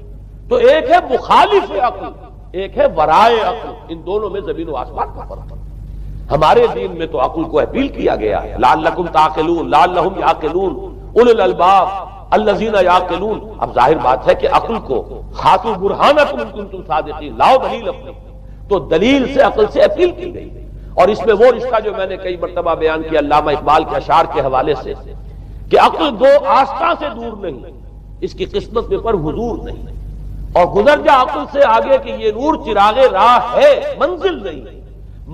تو ایک ہے مخالف عقل، ایک ہے ورائے عقل، ان دونوں میں زمین و آسمان کا فرق ہے۔ ہمارے دین میں تو عقل کو اپیل کیا گیا ہے، لعلکم تعقلون، لعلہم یعقلون اولو الالباب الذین یعقلون۔ اب ظاہر بات ہے کہ عقل کو ہاتھوں برہانکم ان کنتم صادقین، لاؤ دلیل اپنی، تو دلیل سے عقل سے اپیل کی گئی۔ اور اس میں وہ رشتہ جو میں نے کئی مرتبہ بیان کیا علامہ اقبال کے اشعار کے حوالے سے کہ عقل گو آستاں سے دور نہیں، اس کی قسمت میں پر حضور نہیں، اور گزر جا عقل سے آگے کہ یہ نور چراغ راہ ہے، منزل نہیں۔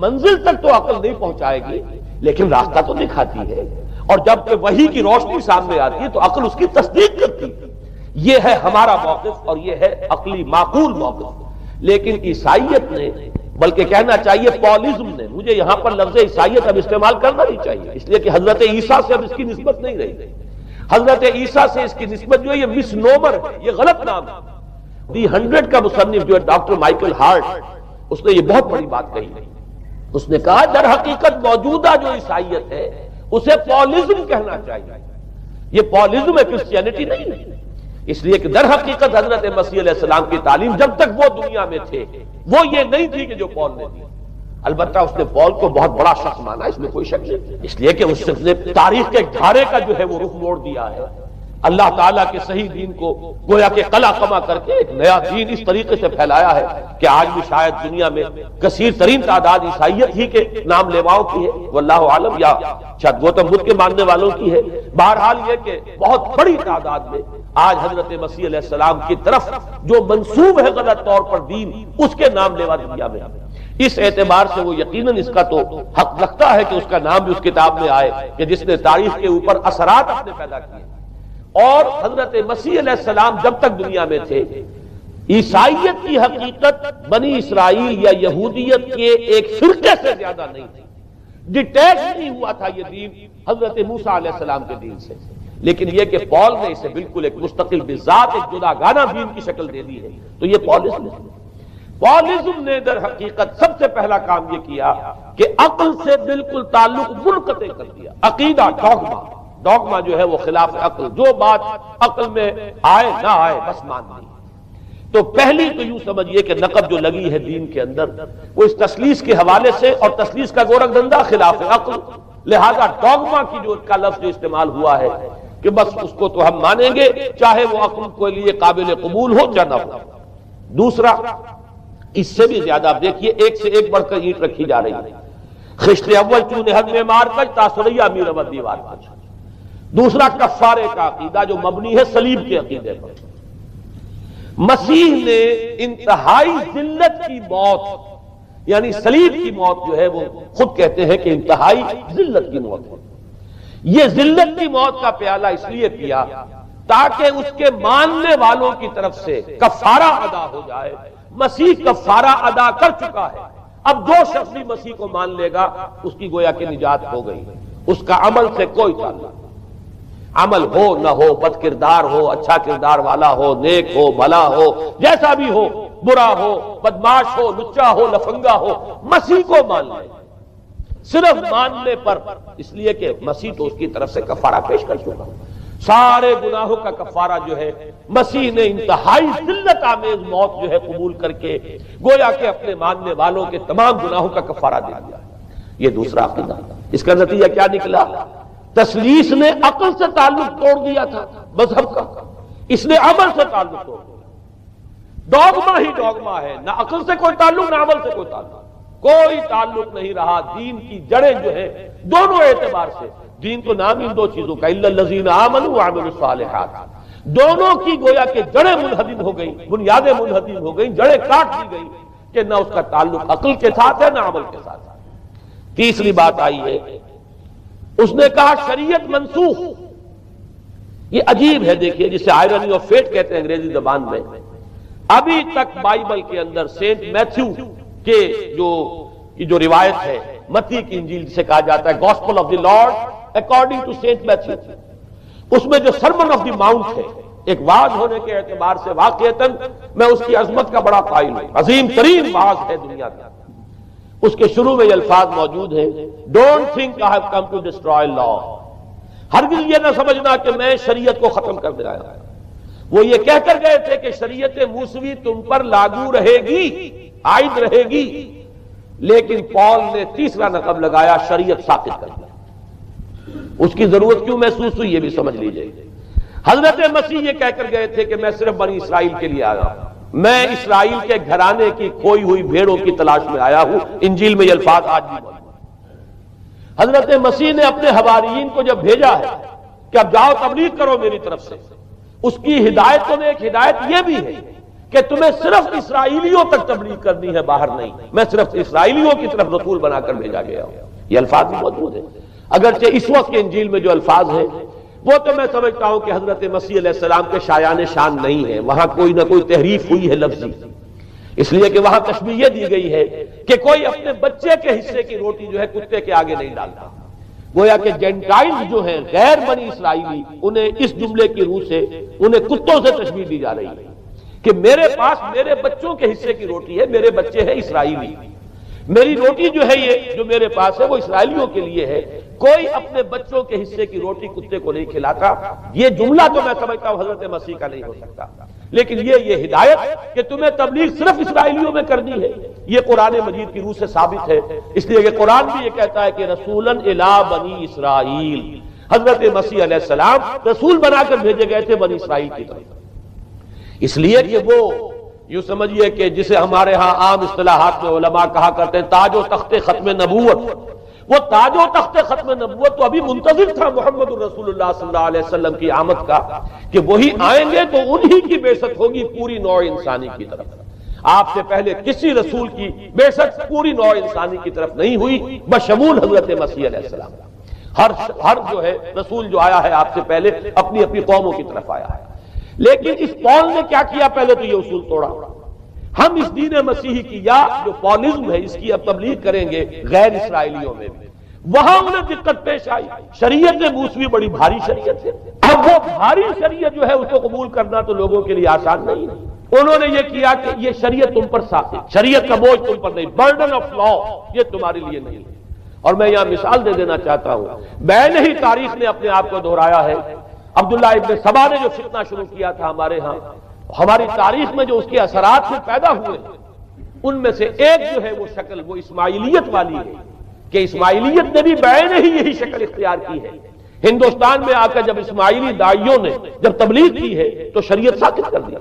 منزل تک تو عقل نہیں پہنچائے گی لیکن راستہ تو دکھاتی ہے، اور جب کہ وحی کی روشنی سامنے آتی ہے تو عقل اس کی تصدیق کرتی ہے۔ یہ ہے ہمارا موقف اور یہ ہے عقلی معقول موقف۔ لیکن عیسائیت نے، بلکہ کہنا چاہیے پالزم نے، مجھے یہاں پر لفظ عیسائیت اب استعمال کرنا نہیں چاہیے اس لیے کہ حضرت عیسیٰ سے اب اس کی نسبت نہیں رہی، حضرت عیسیٰ سے اس کی نسبت جو ہے یہ مس نومر ہے، یہ غلط نام ہے۔ دی 100 کا مصنف جو ہے ڈاکٹر مائیکل ہارٹ، اس نے یہ بہت بڑی بات کہی، اس نے کہا در حقیقت موجودہ جو عیسائیت ہے اسے پالزم کہنا چاہیے، یہ پالزم ہے، کرسچینٹی نہیں ہے۔ اس لیے کہ در حقیقت حضرت مسیح علیہ السلام کی تعلیم جب تک وہ دنیا میں تھے وہ یہ نہیں تھی کہ جو پال نے دی۔ البتہ اس نے پال کو بہت بڑا شخص مانا، اس میں کوئی شک نہیں، اس لیے کہ اس نے تاریخ کے دھارے کا جو ہے وہ رخ موڑ دیا ہے، اللہ تعالیٰ کے صحیح دین کو گویا کہ قلع قمع کر کے ایک نیا دین اس طریقے سے پھیلایا ہے کہ آج بھی شاید دنیا میں کثیر ترین تعداد عیسائیت ہی کے نام لیواؤں کی ہے، واللہ عالم، یا شاید گوتم بدھ کے ماننے والوں کی ہے۔ بہرحال یہ کہ بہت بڑی تعداد میں آج حضرت مسیح علیہ السلام کی طرف جو منسوب ہے غلط طور پر دین، اس کے نام لیوا دنیا میں۔ اس اعتبار سے وہ یقیناً اس کا تو حق رکھتا ہے کہ اس کا نام بھی اس کتاب میں آئے کہ جس نے تاریخ کے اوپر اثرات اپنے پیدا کیے۔ اور حضرت مسیح علیہ السلام جب تک دنیا میں تھے، عیسائیت کی حقیقت بنی اسرائیل یا یہودیت کے ایک فرقے سے زیادہ نہیں تھی، ڈیٹیچ نہیں ہوا تھا یہ دین حضرت موسیٰ علیہ السلام کے دین سے، لیکن یہ کہ پال نے اسے بالکل ایک مستقل بذات ایک جداگانہ دین کی شکل دے دی ہے، تو یہ پالزم نے در حقیقت سب سے پہلا کام یہ کیا کہ عقل سے بالکل تعلق منقطع کر دیا۔ عقیدہ ڈوگما جو ہے وہ خلاف عقل، جو بات عقل میں آئے نہ آئے بس ماننی۔ تو پہلی تو یوں سمجھیے کہ نقب جو لگی ہے دین کے اندر وہ اس تسلیس کے حوالے سے، اور تسلیس کا گورکھ دھندا خلاف عقل، لہذا ڈوگما کی جو کا لفظ استعمال ہوا ہے کہ بس اس کو تو ہم مانیں گے چاہے وہ عقل کے لیے قابل قبول ہو یا نہ ہو۔ دوسرا، اس سے بھی زیادہ آپ دیکھیے ایک سے ایک بڑھ کر اینٹ رکھی جا رہی ہے، خشت اول چونے حد میں مار کر تاثریہ میر ود دیوار پر۔ دوسرا کفارے کا عقیدہ جو مبنی ہے صلیب کے عقیدے پر۔ مسیح نے انتہائی ذلت کی موت، یعنی صلیب کی موت جو ہے وہ خود کہتے ہیں کہ انتہائی ذلت کی موت ہے۔ یہ ذلت کی موت کا پیالہ اس لیے پیا تاکہ اس کے ماننے والوں کی طرف سے کفارہ ادا ہو جائے۔ مسیح کفارہ ادا کر چکا ہے، اب جو شخص بھی مسیح کو مان لے گا اس کی گویا کہ نجات ہو گئی، اس کا عمل سے کوئی تعلق، عمل ہو نہ ہو، بد کردار ہو، اچھا کردار والا ہو، نیک ہو، بھلا ہو، جیسا بھی ہو، برا ہو، بدماش ہو، لچا ہو، لفنگا ہو، مسیح کو مان لے، صرف ماننے پر، اس لیے کہ مسیح تو اس کی طرف سے کفارہ پیش کر چکا، سارے گناہوں کا کفارہ جو ہے مسیح نے انتہائی ذلت آمیز موت جو ہے قبول کر کے گویا کہ اپنے ماننے والوں کے تمام گناہوں کا کفارہ دے دیا۔ یہ دوسرا عقیدہ، اس کا نتیجہ کیا نکلا؟ تسلیس نے عقل سے تعلق توڑ دیا تھا مذہب کا، اس نے عمل سے تعلق توڑ دیا۔ ڈوگما ہی ڈوگما ہے، نہ عقل سے کوئی تعلق نہ عمل سے کوئی تعلق۔ کوئی تعلق نہیں رہا دین کی جڑیں جو ہے دونوں اعتبار سے. دین کو نام ان دو چیزوں کا الا الذین آمنوا وعملوا الصالحات، دونوں کی گویا کہ جڑیں منہدم ہو گئیں، بنیادیں منہدم ہو گئیں، جڑیں کاٹ دی گئیں کہ نہ اس کا تعلق عقل کے ساتھ ہے نہ عمل کے ساتھ ہے. تیسری بات آئی ہے، اس نے کہا شریعت منسوخ. یہ عجیب ہے، دیکھیے جسے آئرنی آف فیٹ کہتے ہیں انگریزی زبان میں. ابھی تک بائبل کے اندر سینٹ میتھیو کے جو روایت ہے، متی کی انجیل جسے کہا جاتا ہے gospel of the Lord according to saint Matthew, اس میں جو سرمن آف دی ماؤنٹ ہے، ایک واعظ ہونے کے اعتبار سے واقعتاً میں اس کی عظمت کا بڑا قائل ہوں، عظیم ترین واعظ ہے دنیا کا. اس کے شروع میں یہ الفاظ موجود ہیں، don't think I have come to destroy law. ہرگز یہ نہ سمجھنا کہ میں شریعت کو ختم کر دے آیا. وہ یہ کہہ کر گئے تھے کہ شریعت موسوی تم پر لاگو رہے گی، عائد رہے گی، لیکن پال نے تیسرا نقب لگایا، شریعت ساقط کر دیا. اس کی ضرورت کیوں محسوس ہوئی یہ بھی سمجھ لیجئے. حضرت مسیح یہ کہہ کر گئے تھے کہ میں صرف بنی اسرائیل کے لیے آیا ہوں، میں اسرائیل کے گھرانے کی کھوئی ہوئی بھیڑوں کی تلاش میں آیا ہوں. انجیل میں یہ الفاظ آج بھی موجود ہیں. حضرت مسیح نے اپنے حواریین کو جب بھیجا ہے کہ اب جاؤ تبلیغ کرو میری طرف سے، اس کی ہدایتوں میں ایک ہدایت یہ بھی ہے کہ تمہیں صرف اسرائیلیوں تک تبلیغ کرنی ہے، باہر نہیں. میں صرف اسرائیلیوں کی طرف رسول بنا کر بھیجا گیا ہوں. یہ الفاظ بھی موجود ہیں. اگرچہ اس وقت کے انجیل میں جو الفاظ ہیں وہ تو میں سمجھتا ہوں کہ حضرت مسیح علیہ السلام کے شایان شان نہیں ہے، وہاں کوئی نہ کوئی تحریف ہوئی ہے لفظی، اس لیے کہ وہاں تشبیہ یہ دی گئی ہے کہ کوئی اپنے بچے کے حصے کی روٹی جو ہے کتے کے آگے نہیں ڈالتا. گویا کہ جینٹائلز جو ہیں غیر بنی اسرائیلی، انہیں اس جملے کی روح سے انہیں کتوں سے تشبیہ دی جا رہی ہے کہ میرے پاس میرے بچوں کے حصے کی روٹی ہے، میرے بچے ہیں اسرائیلی، میری روٹی جو ہے یہ جو میرے پاس ہے وہ اسرائیلیوں کے لیے ہے. کوئی اپنے بچوں کے حصے کی روٹی کتے کو نہیں کھلاتا. یہ جملہ تو میں سمجھتا ہوں حضرت مسیح کا نہیں ہو سکتا، لیکن یہ ہدایت کہ تمہیں تبلیغ صرف اسرائیلیوں میں کرنی ہے، یہ قرآن مجید کی روح سے ثابت ہے. اس لیے کہ قرآن بھی یہ کہتا ہے کہ رسولاً الی بنی اسرائیل، حضرت مسیح علیہ السلام رسول بنا کر بھیجے گئے تھے بنی اسرائیل کی طرف. اس لیے کہ وہ یوں سمجھیے کہ جسے ہمارے ہاں عام اصطلاحات میں علماء کہا کرتے ہیں تاج و تخت ختم نبوت، وہ تاج و تخت ختم نبوت تو ابھی منتظر تھا محمد الرسول اللہ صلی اللہ علیہ وسلم کی آمد کا کہ وہی آئیں گے تو انہی کی بعثت ہوگی پوری نوع انسانی کی طرف. آپ سے پہلے کسی رسول کی بعثت پوری نوع انسانی کی طرف نہیں ہوئی بشمول حضرت مسیح علیہ السلام. ہر جو ہے رسول جو آیا ہے آپ سے پہلے اپنی اپنی قوموں کی طرف آیا ہے. لیکن اس پال نے کیا کیا؟ پہلے تو یہ اصول توڑا، ہم اس دین مسیحی کی یا جو پالزم ہے اس کی اب تبلیغ کریں گے غیر اسرائیلیوں میں بھی. وہاں انہیں دقت پیش آئی. شریعت موسوی بڑی بھاری شریعت ہے، اب وہ بھاری شریعت جو ہے اس کو قبول کرنا تو لوگوں کے لیے آسان نہیں ہے. انہوں نے یہ کیا کہ یہ شریعت تم پر ثابت، شریعت کا بوجھ تم پر نہیں، برڈن آف لا یہ تمہارے لیے نہیں. اور میں یہاں مثال دے دینا چاہتا ہوں، بین ہی تاریخ نے اپنے آپ کو دہرایا ہے. عبداللہ ابن سبا نے جو فتنہ شروع کیا تھا ہمارے ہاں، ہماری تاریخ میں جو اس کے اثرات سے پیدا ہوئے ان میں سے ایک جو ہے وہ شکل وہ اسماعیلیت والی ہے کہ اسماعیلیت نے بھی بعین ہی یہی شکل اختیار کی ہے. ہندوستان میں آ کر جب اسماعیلی داعیوں نے جب تبلیغ کی ہے تو شریعت ساقط کر دیا.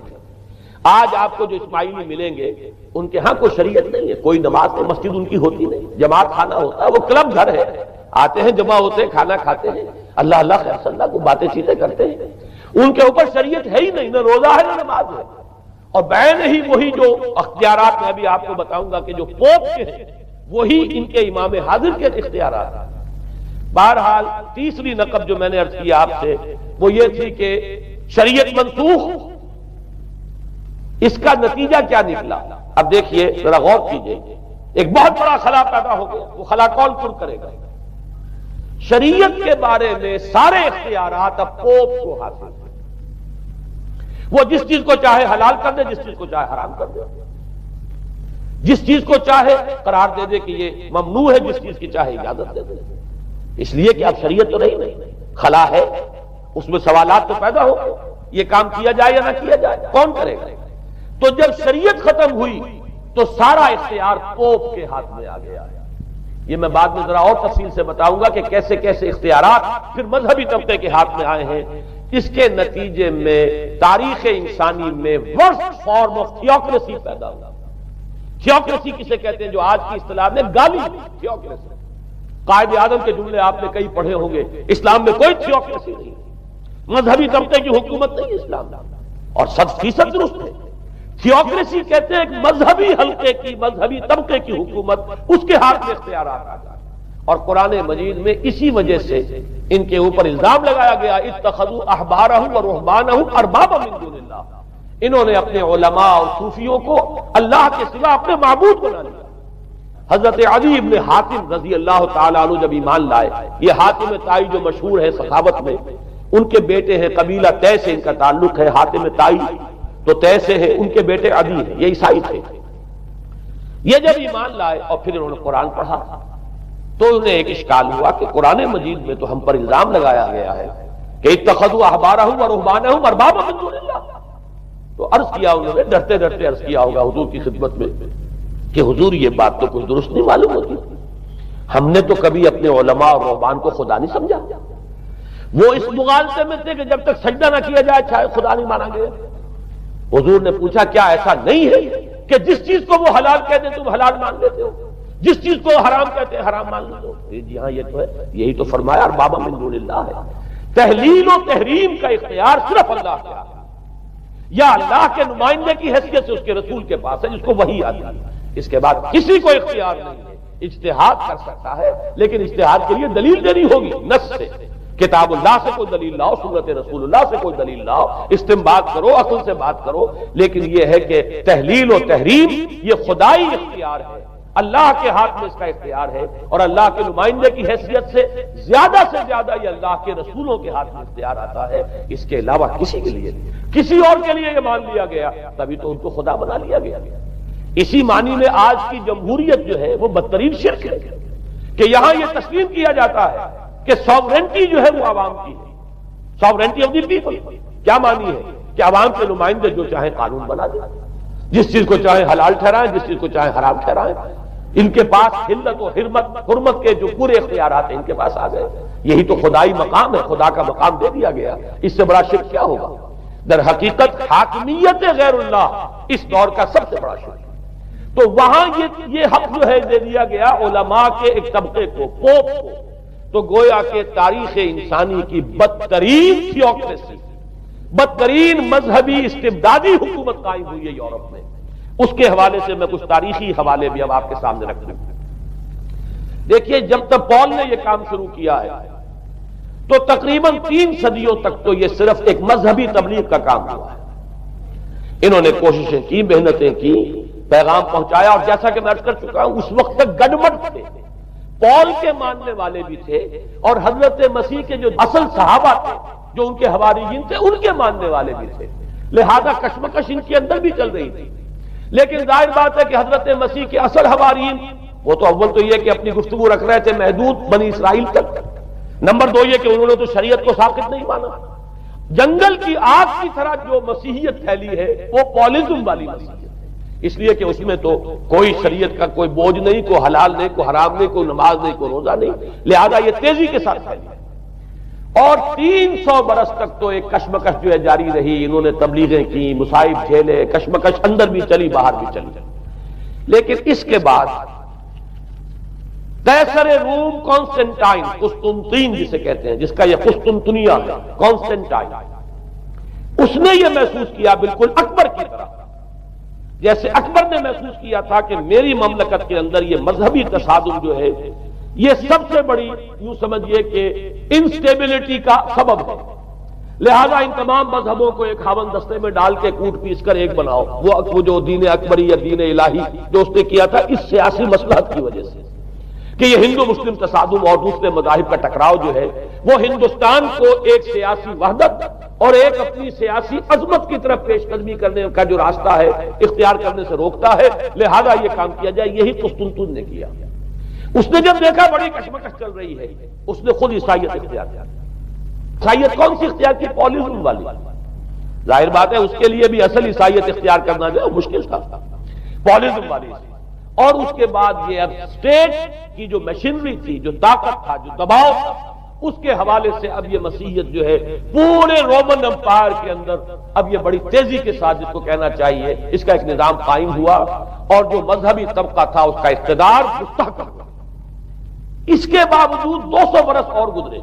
آج آپ کو جو اسماعیلی ملیں گے ان کے ہاں کوئی شریعت نہیں ہے، کوئی نماز کی مسجد ان کی ہوتی نہیں، جماعت خانہ ہوتا ہے، وہ کلب گھر ہے، آتے ہیں جمع ہوتے ہیں کھانا کھاتے ہیں، اللہ اللہ خیر صلی اللہ کو باتیں چیتیں کرتے ہیں. ان کے اوپر شریعت ہے ہی نہیں، نہ روزہ ہے نہ نماز ہے. اور بعین ہی وہی جو اختیارات میں ابھی آپ کو بتاؤں گا کہ جو پوپ کے ہیں وہی ان کے امام حاضر کے اختیارات. بہرحال تیسری نقب جو میں نے عرض کیا آپ سے وہ یہ تھی کہ شریعت منسوخ. اس کا نتیجہ کیا نکلا؟ اب دیکھیے ذرا غور کیجئے، ایک بہت بڑا خلا پیدا ہو گیا. وہ خلا کون پر کرے گا؟ شریعت کے بارے میں سارے اختیارات اب پوپ کو حاصل ہیں. وہ جس چیز کو چاہے حلال کر دے، جس چیز کو چاہے حرام کر دے، جس چیز کو چاہے قرار دے دے کہ یہ ممنوع ہے، جس چیز کی چاہے اجازت دے دے. اس لیے کہ اب شریعت تو نہیں، خلا ہے، اس میں سوالات تو پیدا ہو گئے، یہ کام کیا جائے یا نہ کیا جائے، کون کرے گا؟ تو جب شریعت ختم ہوئی تو سارا اختیار پوپ کے ہاتھ میں آ گیا. یہ میں بعد میں ذرا اور تفصیل سے بتاؤں گا کہ کیسے کیسے اختیارات پھر مذہبی طبقے کے ہاتھ میں آئے ہیں. اس کے نتیجے میں تاریخ انسانی میں ورسٹ فارم آف تھیوکریسی پیدا ہوا. تھیوکریسی کسے کہتے ہیں جو آج کی اصطلاح میں گالی تھیوکریسی. قائد اعظم کے جملے آپ نے کئی پڑھے ہوں گے. اسلام میں کوئی تھیوکریسی نہیں, مذہبی طبقے کی حکومت نہیں اسلام میں, اور 100% درست ہے. تھیوکریسی کہتے ہیں ایک مذہبی حلقے کی, مذہبی طبقے کی حکومت, اس کے ہاتھ میں اختیارات آتا ہے. اور قرآن مجید میں اسی وجہ سے ان کے اوپر الزام لگایا گیا اتخذوا احبارهم ورهبانهم اربابا من دون اللہ, انہوں نے اپنے علماء اور صوفیوں کو اللہ کے سوا اپنے معبود بنا لیا. حضرت عدی ابن حاتم رضی اللہ تعالیٰ عنہ جب ایمان لائے, یہ حاتم طائی جو مشہور ہے سخاوت میں, ان کے بیٹے ہیں, قبیلہ طے سے ان کا تعلق ہے. حاتم طائی تو طے سے ہے, ان کے بیٹے عدی ہیں, یہ عیسائی تھے. یہ جب ایمان لائے اور پھر انہوں نے قرآن پڑھا تو انہیں ایک اشکال ہوا کہ قرآن مجید میں تو ہم پر الزام لگایا گیا ہے کہ اتخذوا احبارهم ورهبانهم اربابا من دون اللہ. تو عرض کیا انہوں نے, ڈرتے ڈرتے عرض کیا ہوگا حضور کی خدمت میں کہ حضور یہ بات تو کوئی درست نہیں معلوم ہوتی, ہم نے تو کبھی اپنے علماء اور رہبان کو خدا نہیں سمجھا. وہ اس مغالطے میں تھے کہ جب تک سجدہ نہ کیا جائے شاید خدا نہیں مانا گیا. حضور نے پوچھا کیا ایسا نہیں ہے کہ جس چیز کو وہ حلال کہتے ہیں تم حلال مان لیتے ہو, جس چیز کو حرام کہتے ہیں حرام مان لیتے ہو؟ جی ہاں یہ تو ہے, یہی تو فرمایا اربابا من دون اللہ ہے. تحلیل و تحریم کا اختیار صرف اللہ کے ہے, یا اللہ کے نمائندے کی حیثیت سے اس کے رسول کے پاس ہے جس کو وحی آتی ہے. اس کے بعد کسی کو اختیار نہیں ہے. اجتہاد کر سکتا ہے لیکن اجتہاد کے لیے دلیل دینی ہوگی نص سے. کتاب اللہ سے کوئی دلیل لاؤ, سنت رسول اللہ سے کوئی دلیل لاؤ, استنباط کرو, عقل سے بات کرو. لیکن یہ ہے کہ تحلیل و تحریم یہ خدائی اختیار ہے, اللہ کے ہاتھ میں اس کا اختیار ہے, اور اللہ کے نمائندے کی حیثیت سے زیادہ یہ اللہ کے رسولوں کے ہاتھ میں اختیار آتا ہے. اس کے علاوہ کسی کے لیے نہیں, کسی اور کے لیے یہ مان لیا گیا تبھی تو ان کو خدا بنا لیا گیا. اسی معنی میں آج کی جمہوریت جو ہے وہ بدترین شرک ہے کہ یہاں یہ تسلیم کیا جاتا ہے کہ ساورنٹی جو ہے وہ عوام کی ہے, ساورنٹی آف دی پیپل. کیا معنی ہے کہ عوام کے نمائندے جو چاہیں قانون بنا دیں, جس چیز کو چاہیں حلال ٹھہرائیں, جس چیز کو چاہیں حرام ٹھہرائیں. ان کے پاس حلت و حرمت کے جو پورے اختیارات ہیں ان کے پاس آ گئے. یہی تو خدائی مقام ہے, خدا کا مقام دے دیا گیا. اس سے بڑا شرک کیا ہوگا؟ در حقیقت حاکمیت غیر اللہ اس دور کا سب سے بڑا شرک. تو وہاں یہ حق جو ہے دے دیا گیا علماء کے ایک طبقے کو, پوپ کو. تو گویا کہ تاریخ انسانی کی بدترین تھیوکریسی, بدترین مذہبی استبدادی حکومت قائم ہوئی ہے یورپ میں. اس کے حوالے سے میں کچھ تاریخی حوالے بھی اب آپ کے سامنے رکھ دوں. دیکھیے جب تک پال نے یہ کام شروع کیا ہے تو تقریباً 3 صدیوں تک تو یہ صرف ایک مذہبی تبلیغ کا کام ہوا ہے. انہوں نے کوششیں کی, محنتیں کی, پیغام پہنچایا, اور جیسا کہ میں عرض کر چکا ہوں اس وقت تک گڈمٹ تھے. پال کے ماننے والے بھی تھے اور حضرت مسیح کے جو اصل صحابہ تھے جو ان کے حواریین تھے ان کے ماننے والے بھی تھے. لہذا کشمکش ان کے اندر بھی چل رہی تھی. لیکن ظاہر بات ہے کہ حضرت مسیح کے اصل حواریین وہ تو اول تو یہ کہ اپنی گفتگو رکھ رہے تھے محدود بنی اسرائیل تک. نمبر 2 یہ کہ انہوں نے تو شریعت کو ساقط نہیں مانا. جنگل کی آگ کی طرح جو مسیحیت پھیلی ہے وہ پالزم والی مسیحیت ہے, اس لیے کہ اس میں تو کوئی شریعت کا کوئی بوجھ نہیں, کوئی حلال نہیں, کوئی حرام نہیں, کوئی نماز نہیں, کوئی روزہ نہیں. لہذا یہ تیزی کے ساتھ پھیلی ہے. اور 300 برس تک تو ایک کشمکش جو ہے جاری رہی. انہوں نے تبلیغیں کی, مصائب جھیلے, کشمکش اندر بھی چلی باہر بھی چلی. لیکن اس کے بعد قیصر روم کانسٹنٹائن, قسطنطین جسے کہتے ہیں, جس کا یہ قسطنطنیہ ہے, کانسٹنٹائن, اس نے یہ محسوس کیا بالکل اکبر کی طرح, جیسے اکبر نے محسوس کیا تھا کہ میری مملکت کے اندر یہ مذہبی تصادم جو ہے یہ سب سے بڑی یوں سمجھیے کہ انسٹیبلٹی کا سبب ہے. لہذا ان تمام مذہبوں کو ایک ہاون دستے میں ڈال کے کوٹ پیس کر ایک بناؤ. وہ جو دین اکبری یا دین الہی جو اس نے کیا تھا اس سیاسی مصلحت کی وجہ سے کہ یہ ہندو مسلم تصادم اور دوسرے مذاہب کا ٹکراؤ جو ہے وہ ہندوستان کو ایک سیاسی وحدت اور ایک اپنی سیاسی عظمت کی طرف پیش قدمی کرنے کا جو راستہ ہے اختیار کرنے سے روکتا ہے. لہذا یہ کام کیا جائے. یہی قسطنطین نے کیا. اس نے جب دیکھا بڑی کشمکش چل رہی ہے اس نے خود عیسائیت اختیار کیا. عیسائیت کون سی اختیار کی؟ پالیزم والی. ظاہر بات ہے اس کے لیے بھی اصل عیسائیت اختیار کرنا جو ہے مشکل تھا, پالیزم والی. اور اس کے بعد یہ اب اسٹیٹ کی جو مشینری تھی, جو طاقت تھا, جو دباؤ تھا, اس کے حوالے سے اب یہ مسیحیت جو ہے پورے رومن امپائر کے اندر اب یہ بڑی تیزی کے ساتھ جس کو کہنا چاہیے اس کا ایک نظام قائم ہوا، اور جو مذہبی طبقہ تھا اس کا اقتدار مستحکم ہوا۔ اس کے باوجود 200 برس اور گزرے۔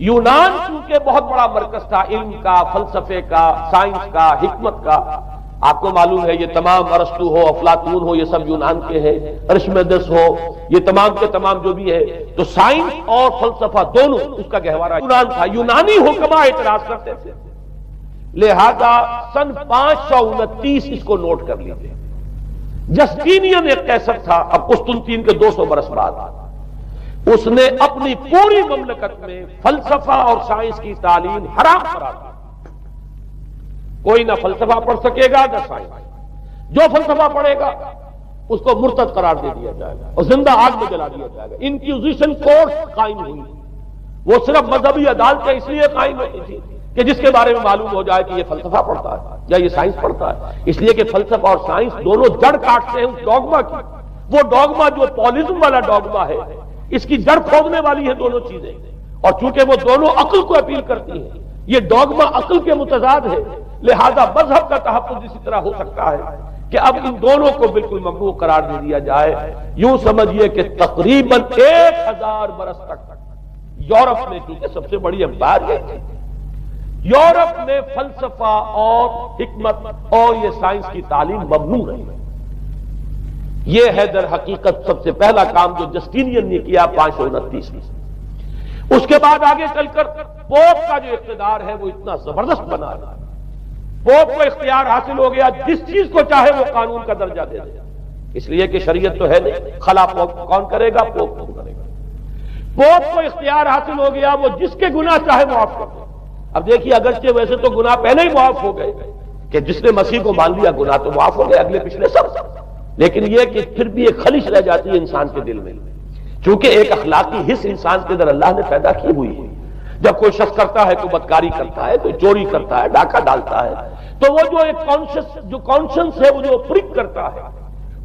یونان چونکہ بہت بڑا مرکز تھا علم کا، فلسفے کا، سائنس کا، حکمت کا، آپ کو معلوم ہے یہ تمام ارسطو ہو، افلاطون ہو، یہ سب یونان کے ہیں، ارشمیدس ہو، یہ تمام کے تمام جو بھی ہے، تو سائنس اور فلسفہ دونوں اس کا گہوارہ یونان تھا۔ یونانی حکماء اعتراض کرتے تھے، لہذا سن 529 اس کو نوٹ کر لیجیے۔ جسٹینین ایک قیصر تھا، اب قسطنطین کے 200 برس بعد، اس نے اپنی پوری مملکت میں فلسفہ اور سائنس کی تعلیم حرام قرار دی۔ کوئی نہ فلسفہ پڑھ سکے گا نہ سائنس، جو فلسفہ پڑھے گا اس کو مرتد قرار دے دیا جائے گا اور زندہ آگ میں جلا دیا جائے گا۔ انکوزیشن کورٹس قائم ہوئی، وہ صرف مذہبی عدالتیں اس لیے قائم ہوئی تھی کہ جس کے بارے میں معلوم ہو جائے کہ یہ فلسفہ پڑھتا ہے یا یہ سائنس پڑھتا ہے، اس لیے کہ فلسفہ اور سائنس دونوں جڑ کاٹتے ہیں اس ڈوگما کی۔ وہ ڈوگما جو پولزم والا ڈوگما ہے، اس کی جڑ کھودنے والی ہے دونوں چیزیں، اور چونکہ وہ دونوں عقل کو اپیل کرتی ہیں، یہ ڈوگما عقل کے متضاد ہے، لہذا مذہب کا تحفظ اسی طرح ہو سکتا ہے کہ اب ان دونوں کو بالکل ممنوع قرار دے دیا جائے۔ یوں سمجھیے کہ تقریباً 1000 برس تک یورپ میں، چونکہ سب سے بڑی امپائر یہ تھی، یورپ میں فلسفہ اور حکمت اور یہ سائنس کی تعلیم ممنوع رہی۔ یہ ہے در حقیقت سب سے پہلا کام جو جسٹینین نے کیا 529 میں۔ اس کے بعد آگے چل کر پوپ کا جو اقتدار ہے وہ اتنا زبردست بنا رہا ہے، پوپ کو اختیار حاصل ہو گیا، جس چیز کو چاہے وہ قانون کا درجہ دے دے، اس لیے کہ شریعت تو ہے نہیں، خلا پوپ کون کرے گا؟ پوپ کون کرے گا۔ پوپ کو اختیار حاصل ہو گیا، وہ جس کے گناہ چاہے معاف کر دے۔ اب دیکھیے اگرچہ ویسے تو گناہ پہلے ہی معاف ہو گئے کہ جس نے مسیح کو مان لیا گناہ تو معاف ہو گئے اگلے پچھلے سب، لیکن یہ کہ پھر بھی ایک خلش رہ جاتی ہے انسان کے دل میں، چونکہ ایک اخلاقی حص انسان کے اندر اللہ نے پیدا کی ہوئی ہے۔ جب کوئی شخص کرتا ہے، کوئی بدکاری کرتا ہے، کوئی چوری کرتا ہے، ڈاکہ ڈالتا ہے، تو وہ جو ایک کانشنس ہے، وہ جو پرک کرتا ہے،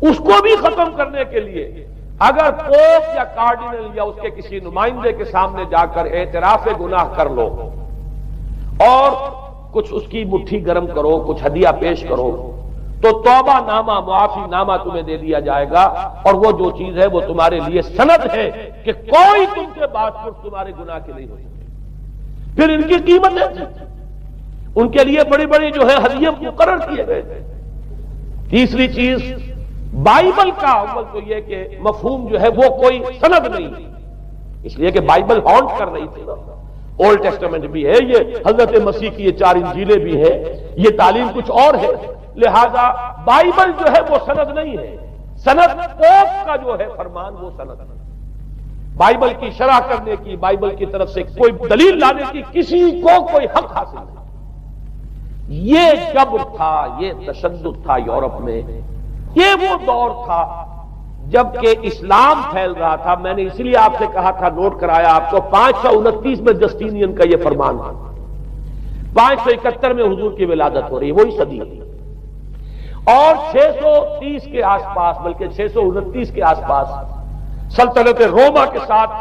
اس کو بھی ختم کرنے کے لیے اگر پوپ یا کارڈینل یا اس کے کسی نمائندے کے سامنے جا کر اعتراف گناہ کر لو اور کچھ اس کی مٹھی گرم کرو، کچھ ہدیہ پیش کرو، تو توبہ نامہ، معافی نامہ تمہیں دے دیا جائے گا، اور وہ جو چیز ہے وہ تمہارے لیے سند ہے کہ کوئی تم سے بات پرس تمہارے گناہ کے نہیں ہو سکتی۔ پھر ان کی قیمت ہے، ان کے لیے بڑی بڑی جو ہے ہدیے مقرر کیے گئے تھے۔ تیسری چیز بائبل کا اول تو یہ کہ مفہوم جو ہے وہ کوئی سند نہیں، اس لیے کہ بائبل ہانٹ کر رہی تھی نا، اولڈ ٹیسٹمنٹ بھی ہے، یہ حضرت مسیح کی یہ 4 انجیلیں بھی ہیں، یہ تعلیم کچھ اور ہے، لہذا بائبل جو ہے وہ سند نہیں ہے، سند پوپ کا جو ہے فرمان وہ سند ہے۔ بائبل کی شرح کرنے کی، بائبل کی طرف سے کوئی دلیل لانے کی کسی کو کوئی حق حاصل نہیں۔ یہ جبر تھا، یہ تشدد تھا یورپ میں، یہ وہ دور تھا جبکہ اسلام پھیل رہا تھا۔ میں نے اس لیے آپ سے کہا تھا، نوٹ کرایا آپ کو، 529 میں جسٹینین کا یہ فرمان تھا، 571 میں حضور کی ولادت ہو رہی ہے، وہی صدی ہے، اور 630 کے آس پاس، بلکہ 629 کے آس پاس سلطنت روما کے ساتھ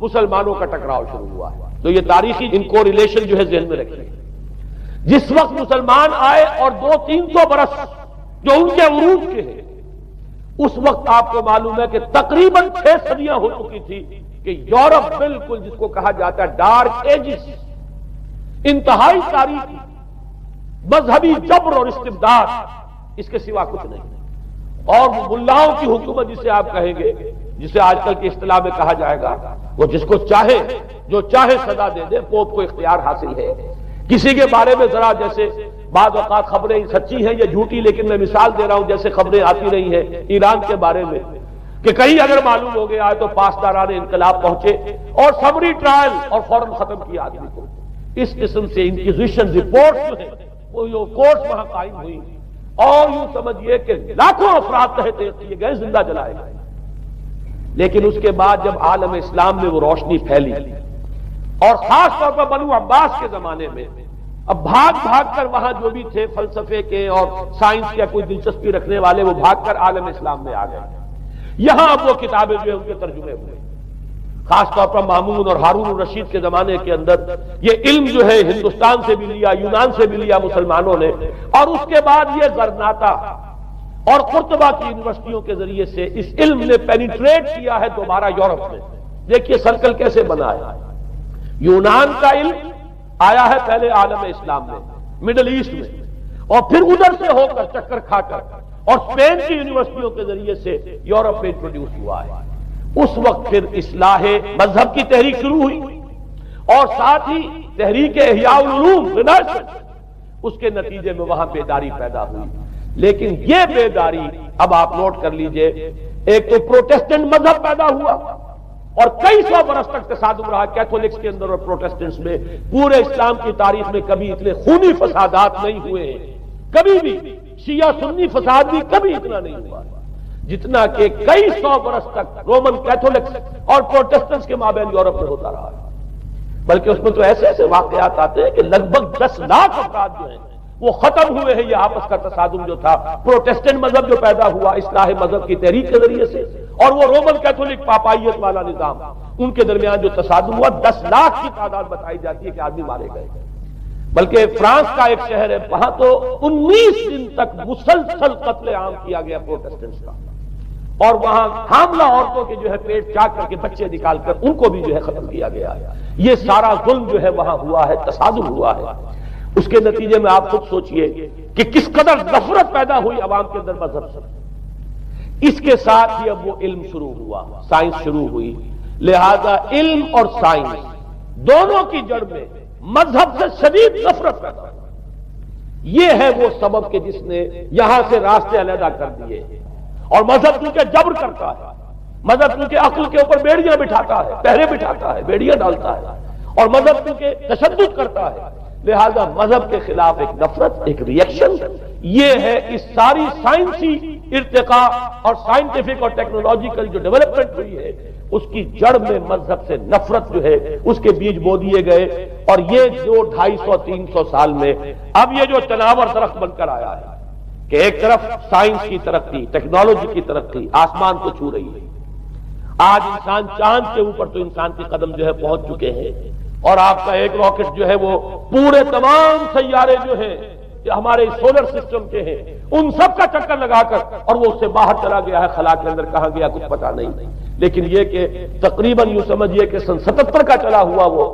مسلمانوں کا ٹکراؤ شروع ہوا ہے۔ تو یہ تاریخی ان کو ریلیشن جو ہے ذہن میں رکھیے، جس وقت مسلمان آئے اور 200-300 برس جو ان کے عروج کے ہیں، اس وقت آپ کو معلوم ہے کہ تقریباً 6 صدیاں ہو چکی تھی کہ یورپ بالکل جس کو کہا جاتا ہے ڈارک ایجز، انتہائی تاریخی مذہبی جبر اور استبداد، اس کے سوا کچھ نہیں، اور ملاؤں کی حکومت جسے آپ کہیں گے، جسے آج کل کی اصطلاح میں کہا جائے گا، وہ جس کو چاہے جو چاہے سزا دے دے، پوپ کو اختیار حاصل ہے۔ کسی کے بارے میں ذرا جیسے بعض اوقات خبریں سچی ہیں یا جھوٹی، لیکن میں مثال دے رہا ہوں جیسے خبریں آتی رہی ہیں ایران کے بارے میں کہ کہیں اگر معلوم ہو گیا ہے تو پاسداران انقلاب پہنچے اور سمری ٹرائل اور فوراً ختم کیا آدمی کو۔ اس قسم سے انکوزیشن رپورٹ جو ہے وہ کورٹس وہاں قائم ہوئی، اور یوں سمجھیے کہ لاکھوں افراد تحت کیے گئے، زندہ جلائے گئے۔ لیکن اس کے بعد جب عالم اسلام میں وہ روشنی پھیلی، اور خاص طور پر بنو عباس کے زمانے میں، اب بھاگ بھاگ کر وہاں جو بھی تھے فلسفے کے اور سائنس یا کوئی دلچسپی رکھنے والے، وہ بھاگ کر عالم اسلام میں آ گئے۔ یہاں اب وہ کتابیں جو ہیں ان کے ترجمے ہوئے، خاص طور پر مامون اور ہارون الرشید کے زمانے کے اندر یہ علم جو ہے ہندوستان سے بھی لیا، یونان سے بھی لیا مسلمانوں نے، اور اس کے بعد یہ غرناطہ اور قرطبہ کی یونیورسٹیوں کے ذریعے سے اس علم نے پینیٹریٹ کیا ہے دوبارہ یورپ میں۔ دیکھیے سرکل کیسے بنا ہے۔ یونان کا علم آیا ہے پہلے عالم اسلام میں، مڈل ایسٹ میں، اور پھر ادھر سے ہو کر چکر کھا کر اور اسپین کی یونیورسٹیوں کے ذریعے سے یورپ میں انٹروڈیوس ہوا ہے۔ اس وقت پھر اصلاح مذہب کی تحریک شروع ہوئی، اور ساتھ ہی تحریک احیاء العلوم رینیسنس، اس کے نتیجے میں وہاں بیداری پیدا ہوئی۔ لیکن یہ بیداری اب آپ نوٹ کر لیجئے، ایک تو پروٹیسٹنٹ مذہب پیدا ہوا اور کئی سو برس تک تصادم رہا کیتھولکس کے اندر اور پروٹیسٹنٹس میں۔ پورے اسلام کی تاریخ میں کبھی اتنے خونی فسادات نہیں ہوئے ہیں، کبھی بھی شیعہ سنی فساد بھی کبھی اتنا نہیں ہوا جتنا کہ کئی سو برس تک رومن کیتھولکس اور پروٹیسٹنٹس کے مابین یورپ میں ہوتا رہا ہے۔ بلکہ اس میں تو ایسے ایسے واقعات آتے ہیں کہ لگ بھگ 10 لاکھ افراد جو ہیں وہ ختم ہوئے ہیں۔ یہ آپس کا تصادم جو تھا، پروٹیسٹنٹ مذہب جو پیدا ہوا اصلاح مذہب کی تحریک کے ذریعے سے، اور وہ رومن کیتھولک پاپائیت والا نظام، ان کے درمیان جو تصادم ہوا 10 لاکھ کی تعداد بتائی جاتی ہے کہ آدمی مارے گئے۔ بلکہ فرانس کا ایک شہر ہے، وہاں تو 19 دن تک مسلسل قتل عام کیا گیا پروٹیسٹنٹس کا، اور وہاں حاملہ عورتوں کے جو ہے پیٹ چاک کر کے بچے نکال کر ان کو بھی جو ہے ختم کیا گیا ہے۔ یہ سارا ظلم جو ہے وہاں ہوا ہے، تصادم ہوا ہے۔ اس کے نتیجے میں آپ خود سوچئے کہ کس قدر نفرت پیدا ہوئی عوام کے اندر مذہب سے۔ اس کے ساتھ ہی اب وہ علم شروع ہوا، سائنس شروع ہوئی، لہذا علم اور سائنس دونوں کی جڑ میں مذہب سے شدید نفرت پیدا ہوئی۔ یہ ہے وہ سبب کہ جس نے یہاں سے راستے علیحدہ کر دیے، اور مذہب کیونکہ جبر کرتا ہے، مذہب کیونکہ عقل کے اوپر بیڑیاں بٹھاتا ہے، پہرے بٹھاتا ہے، بیڑیاں ڈالتا ہے، اور مذہب کیونکہ تشدد کرتا ہے، لہذا مذہب کے خلاف ایک نفرت، ایک ریئیکشن، یہ ہے اس ساری سائنسی ارتقاء اور سائنٹیفک اور ٹیکنالوجیکل جو ڈیولپمنٹ ہوئی ہے اس کی جڑ میں مذہب سے نفرت جو ہے اس کے بیج بو دیے گئے۔ اور یہ جو 250-300 سال میں اب یہ جو چناور درخت بن کر آیا ہے کہ ایک طرف سائنس کی ترقی، ٹیکنالوجی کی ترقی آسمان کو چھو رہی ہے، آج انسان چاند کے اوپر تو انسان کے قدم جو ہے پہنچ چکے ہیں، اور آپ کا ایک راکٹ جو ہے وہ پورے تمام سیارے جو ہیں ہمارے سولر سسٹم کے ہیں ان سب کا چکر لگا کر اور وہ اس سے باہر چلا گیا ہے، خلا کے اندر کہاں گیا کچھ پتا نہیں۔ لیکن یہ کہ تقریباً یوں سمجھیے کہ سن 77 کا چلا ہوا وہ،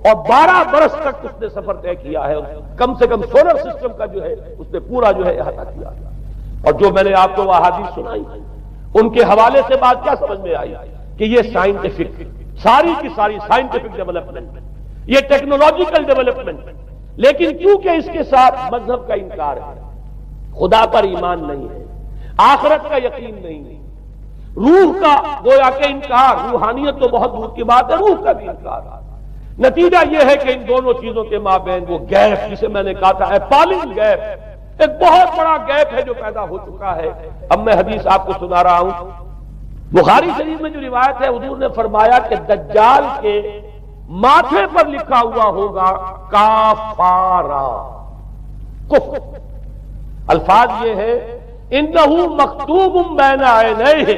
اور 12 برس تک اس نے سفر طے کیا ہے، کم سے کم سولر سسٹم کا جو ہے اس نے پورا جو ہے احاطہ کیا۔ اور جو میں نے آپ کو وہ احادیث سنائی ان کے حوالے سے بات کیا سمجھ میں آئی کہ یہ سائنٹیفک، ساری کی ساری سائنٹیفک ڈیولپمنٹ، یہ ٹیکنالوجیکل ڈیولپمنٹ، لیکن کیونکہ اس کے ساتھ مذہب کا انکار ہے، خدا پر ایمان نہیں ہے، آخرت کا یقین نہیں ہے، روح کا گویا کہ انکار، روحانیت تو بہت دور کی بات ہے، روح کا بھی انکار ہے۔ نتیجہ یہ ہے کہ ان دونوں چیزوں کے مابین وہ گیپ، جسے میں نے کہا تھا ایپالنگ گیپ، ایک بہت بڑا گیپ ہے جو پیدا ہو چکا ہے۔ اب میں حدیث آپ کو سنا رہا ہوں، بخاری شریف میں جو روایت ہے حضور نے فرمایا کہ دجال کے ماتھے پر لکھا ہوا ہوگا کافارا، کفر۔ الفاظ یہ ہے انہو مکتوب بین عینیہ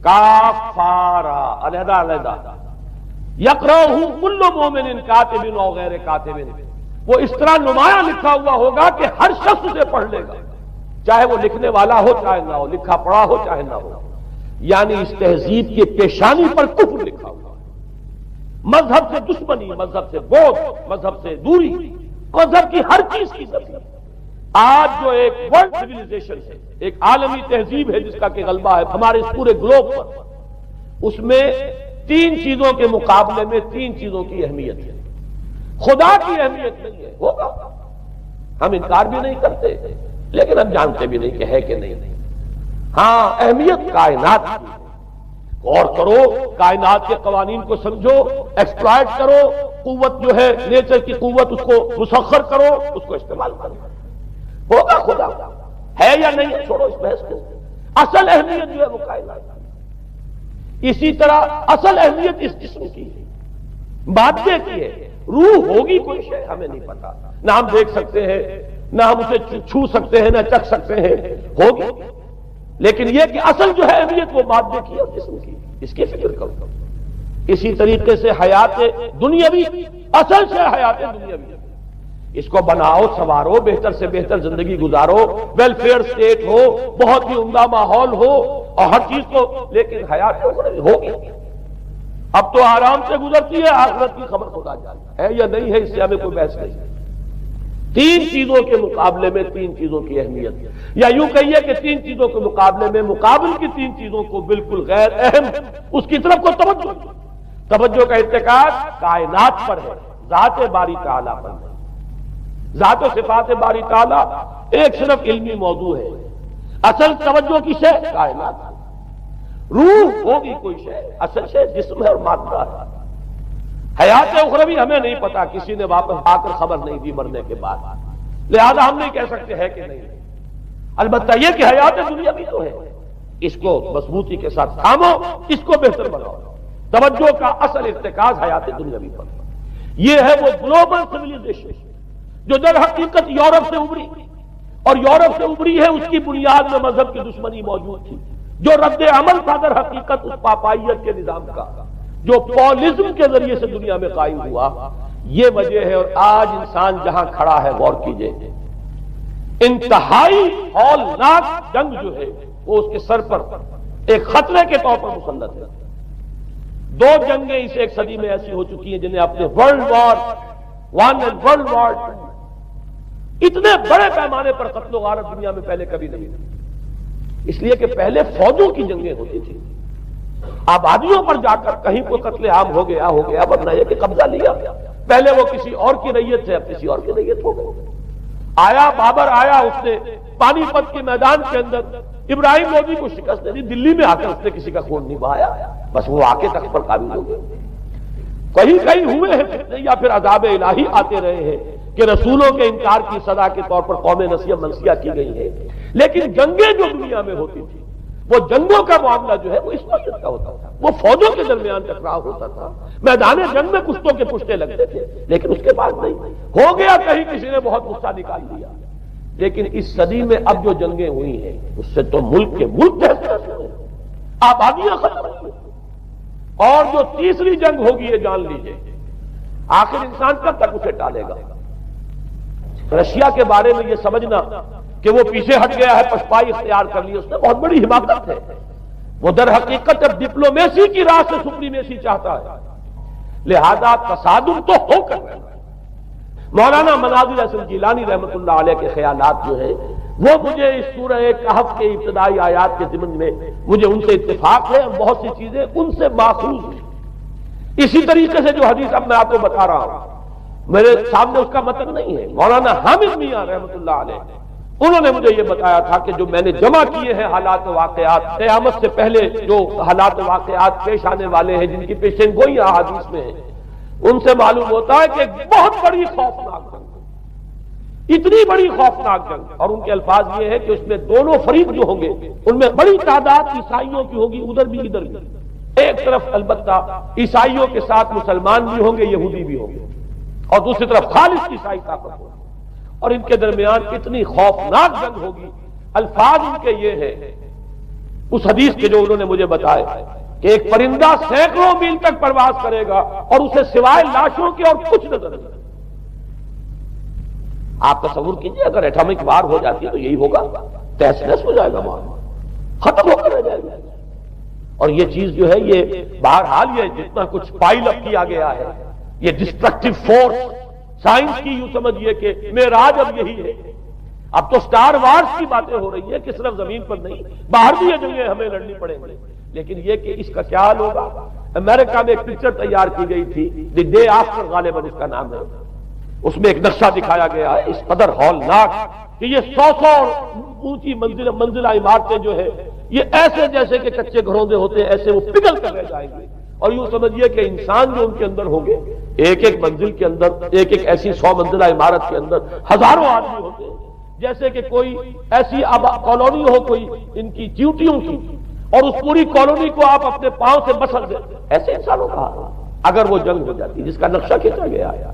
کافارا، علیحدہ علیحدہ، یقرأہ کل مومن کاتب او غیر کاتب، وہ اس طرح نمایاں لکھا ہوا ہوگا کہ ہر شخص اسے پڑھ لے گا، چاہے وہ لکھنے والا ہو چاہے نہ ہو، لکھا پڑھا ہو چاہے نہ ہو۔ یعنی اس تہذیب کی پیشانی پر کفر لکھا ہوا، مذہب سے دشمنی، مذہب سے بغض، مذہب سے دوری، مذہب کی ہر چیز کی نفی۔ آج جو ایک ورلڈ سیویلائزیشن ہے، ایک عالمی تہذیب ہے جس کا کہ غلبہ ہے ہمارے اس پورے گلوب پر، اس میں 3 چیزوں کے مقابلے میں 3 چیزوں کی اہمیت ہے۔ خدا کی اہمیت نہیں ہے، ہوگا، ہم انکار بھی نہیں کرتے لیکن ہم جانتے بھی نہیں کہ ہے کہ نہیں۔ ہاں اہمیت کائنات کی، غور کرو، کائنات کے قوانین کو سمجھو، ایکسپلائٹ کرو، قوت جو ہے نیچر کی قوت اس کو مسخر کرو، اس کو استعمال کرو، ہوگا خدا ہے یا نہیں، چھوڑو اس بحث کو۔ اصل اہمیت جو ہے وہ کائنات کی، اسی طرح اصل اہمیت اس جسم کی ہے، مادے کی ہے، روح ہوگی کوئی شے ہمیں نہیں پتا، نہ ہم دیکھ سکتے ہیں، نہ ہم اسے چھو سکتے ہیں، نہ چکھ سکتے ہیں، ہوگی، لیکن یہ کہ اصل جو ہے اہمیت وہ مادے کی اور جسم کی، اس کی فکر کرو۔ اسی طریقے سے حیات دنیاوی اصل سے حیات دنیاوی، اس کو بناؤ سنوارو، بہتر سے بہتر زندگی گزارو، ویلفیئر سٹیٹ ہو، بہت ہی عمدہ ماحول ہو اور ہر چیز کو، لیکن حیات ہوگی اب تو آرام سے گزرتی ہے، آخرت کی خبر خدا جانے ہے یا نہیں ہے، اس سے ہمیں کوئی بحث نہیں۔ تین چیزوں کے مقابلے میں تین چیزوں کی اہمیت، یا یوں کہیے کہ تین چیزوں کے مقابلے میں مقابل کی تین چیزوں کو بالکل غیر اہم اس کی طرف کو توجہ کا ارتکاز کائنات پر ہے، ذات باری تعالیٰ پر ہے۔ ذات و صفات باری تعالیٰ ایک صرف علمی موضوع ہے، اصل توجہ کی شے کائنات ہے۔ روح ہوگی کوئی شے، اصل شے جسم ہے اور مادہ ہے۔ حیات اخروی ہمیں نہیں پتا، کسی نے واپس آ کر خبر نہیں دی مرنے کے بعد، لہذا ہم نہیں کہہ سکتے ہے کہ نہیں۔ البتہ یہ کہ حیات دنیا بھی تو ہے، اس کو مضبوطی کے ساتھ تھامو، اس کو بہتر بناؤ۔ توجہ کا اصل ارتکاز حیات دنیاوی پر، یہ ہے وہ گلوبل سویلائزیشن جو در حقیقت یورپ سے ابھری، اور یورپ سے ابھری ہے اس کی بنیاد میں مذہب کی دشمنی موجود تھی، جو رد عمل تھا در حقیقت اس پاپائیت کے نظام کا جو پولزم کے ذریعے سے دنیا میں قائم ہوا۔ یہ وجہ ہے، اور آج انسان جہاں کھڑا ہے غور کیجئے، انتہائی ہولناک جنگ جو ہے وہ اس کے سر پر ایک خطرے کے طور پر مسلط ہے۔ دو جنگیں اس ایک صدی میں ایسی ہو چکی ہیں جنہیں اپنے ورلڈ وار 1 اور ورلڈ وار 2 اتنے بڑے پیمانے پر قتل و غارت دنیا میں پہلے کبھی نہیں ہوئی، اس لیے کہ پہلے فوجوں کی جنگیں ہوتی تھی، آبادیوں پر جا کر کہیں کوئی قتل عام ہو گیا، ورنہ یہ کہ قبضہ لیا، پہلے وہ کسی اور کی ریت سے اب کسی اور کی ریت ہو گئی۔ آیا بابر آیا، اس نے پانی پت کے میدان کے اندر ابراہیم لودھی کو شکست دے دی، دلی میں آ کر اس نے کسی کا خون نہیں بہایا، بس وہ آ کے تخت پر قابض ہو گئے۔ کہیں کہیں ہوئے ہیں فتنے یا پھر عذاب الہی آتے رہے ہیں کہ رسولوں کے انکار کی سزا کے طور پر قوم نسیہ منسیہ کی گئی ہے، لیکن جنگیں جو دنیا میں ہوتی تھی وہ جنگوں کا معاملہ جو ہے وہ اس وقت کا ہوتا تھا، وہ فوجوں کے درمیان ٹکراؤ ہوتا تھا، میدان جنگ میں کشتوں کے پشتے لگتے تھے، لیکن اس کے بعد نہیں ہو گیا، کہیں کسی نے بہت غصہ نکال دیا۔ لیکن اس صدی میں اب جو جنگیں ہوئی ہیں اس سے تو ملک کے ملک تحس ہوئے، آبادیاں ختم ہوئی، اور جو تیسری جنگ ہوگی یہ جان لیجئے، آخر انسان کب تک اسے ٹالے گا؟ رشیا کے بارے میں یہ سمجھنا کہ وہ پیچھے ہٹ گیا ہے، پشپائی اختیار کر لی، اس نے بہت بڑی حماقت ہے۔ وہ در حقیقت اب ڈپلومیسی کی راہ سے سپریمیسی چاہتا ہے، لہذا تصادم تو ہو کر رہا ہے۔ مولانا مناظر حسن گیلانی رحمۃ اللہ علیہ کے خیالات جو ہیں وہ مجھے اس سورہ کہف کے ابتدائی آیات کے ضمن میں مجھے ان سے اتفاق ہے، اور بہت سی چیزیں ان سے ماخوذ ہیں۔ اسی طریقے سے جو حدیث اب میں آپ کو بتا رہا ہوں، میرے سامنے اس کا متن نہیں ہے، مولانا حامد میاں رحمۃ اللہ علیہ انہوں نے مجھے یہ بتایا تھا کہ جو میں نے جمع کیے ہیں حالات و واقعات، قیامت سے پہلے جو حالات و واقعات پیش آنے والے ہیں جن کی پیشین گوئی احادیث میں ہیں، ان سے معلوم ہوتا ہے کہ ایک بہت بڑی خوفناک جنگ، اتنی بڑی خوفناک جنگ، اور ان کے الفاظ یہ ہے کہ اس میں دونوں فریق جو ہوں گے ان میں بڑی تعداد عیسائیوں کی ہوگی، ادھر بھی ادھر بھی، ایک طرف البتہ عیسائیوں کے ساتھ مسلمان بھی ہوں گے، یہودی بھی ہوں گے، اور دوسری طرف خالص عیسائی طاقت ہوگی، اور ان کے درمیان اتنی خوفناک جنگ ہوگی۔ الفاظ ان کے یہ ہے اس حدیث کے جو انہوں نے مجھے بتائے کہ ایک پرندہ سینکڑوں میل تک پرواز کرے گا اور اسے سوائے لاشوں کے اور کچھ نظر نہیں۔ آپ تصور کیجئے اگر ایٹامک وار ہو جاتی ہے تو یہی ہوگا، تہس نہس ہو جائے گا، معاملہ ختم ہو کر رہ جائے گا۔ اور یہ چیز جو ہے یہ بہرحال یہ جتنا کچھ پائل اپ کیا گیا ہے، یہ ڈسٹرکٹیو فورس سائنس کی یوں سمجھیے کہ معراج اب یہی ہے۔ اب تو سٹار وارز کی باتیں ہو رہی ہیں کہ صرف زمین پر نہیں، باہر بھی یہ جنگیں ہمیں لڑنی پڑیں گی، لیکن یہ کہ اس کا کیا حال ہوگا۔ امریکہ میں ایک پکچر تیار کی گئی تھی، دی ڈے آفٹر غالباً اس کا نام ہے، اس میں ایک نقشہ دکھایا گیا ہے اس قدر ہولناک کہ یہ 100 اونچی منزلہ عمارتیں جو ہے یہ ایسے جیسے کہ کچے گھروندے ہوتے ہیں، ایسے وہ پگھل کر رہ جائیں گے، اور یوں سمجھیے کہ انسان جو ان کے اندر ہوں گے، ایک ایک منزل کے اندر، ایک ایک ایسی 100 منزلہ عمارت کے اندر ہزاروں آدمی ہوتے ہیں، جیسے کہ کوئی ایسی کالونی ہو کوئی ان کی چیوٹیوں کی، اور اس پوری کالونی کو آپ اپنے پاؤں سے بسر دیں، ایسے انسانوں کا اگر وہ جنگ ہو جاتی جس کا نقشہ کھینچا گیا ہے۔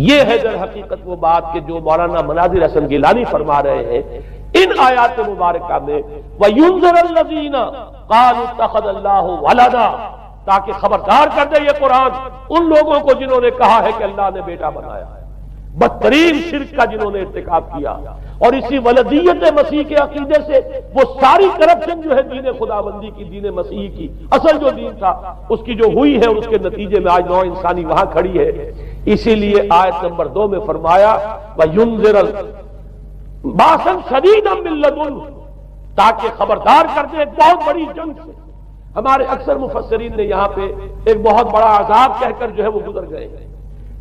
یہ ہے در حقیقت وہ بات کہ جو مولانا مناظر حسن گیلانی فرما رہے ہیں ان آیات مبارکہ میں، وَيُنذِرَ الَّذِينَ قَالُوا اتَّخَذَ اللَّهُ وَلَدًا، تاکہ خبردار کر دے یہ قرآن ان لوگوں کو جنہوں نے کہا ہے کہ اللہ نے بیٹا بنایا ہے، بدترین شرک کا جنہوں نے ارتکاب کیا، اور اسی ولدیت مسیح کے عقیدے سے وہ ساری کرپشن جو ہے دین خداوندی کی، دین مسیح کی اصل جو دین تھا اس کی جو ہوئی ہے، اس کے نتیجے میں آج نوع انسانی وہاں کھڑی ہے۔ اسی لیے آیت نمبر 2 میں فرمایا وَيُنذِرَ بَأْسًا شَدِيدًا مِّن لَّدُنْهُ، تاکہ خبردار کر دے ایک بہت بڑی جنگ سے۔ ہمارے اکثر مفسرین نے یہاں پہ ایک بہت بڑا عذاب کہہ کر جو ہے وہ گزر گئے،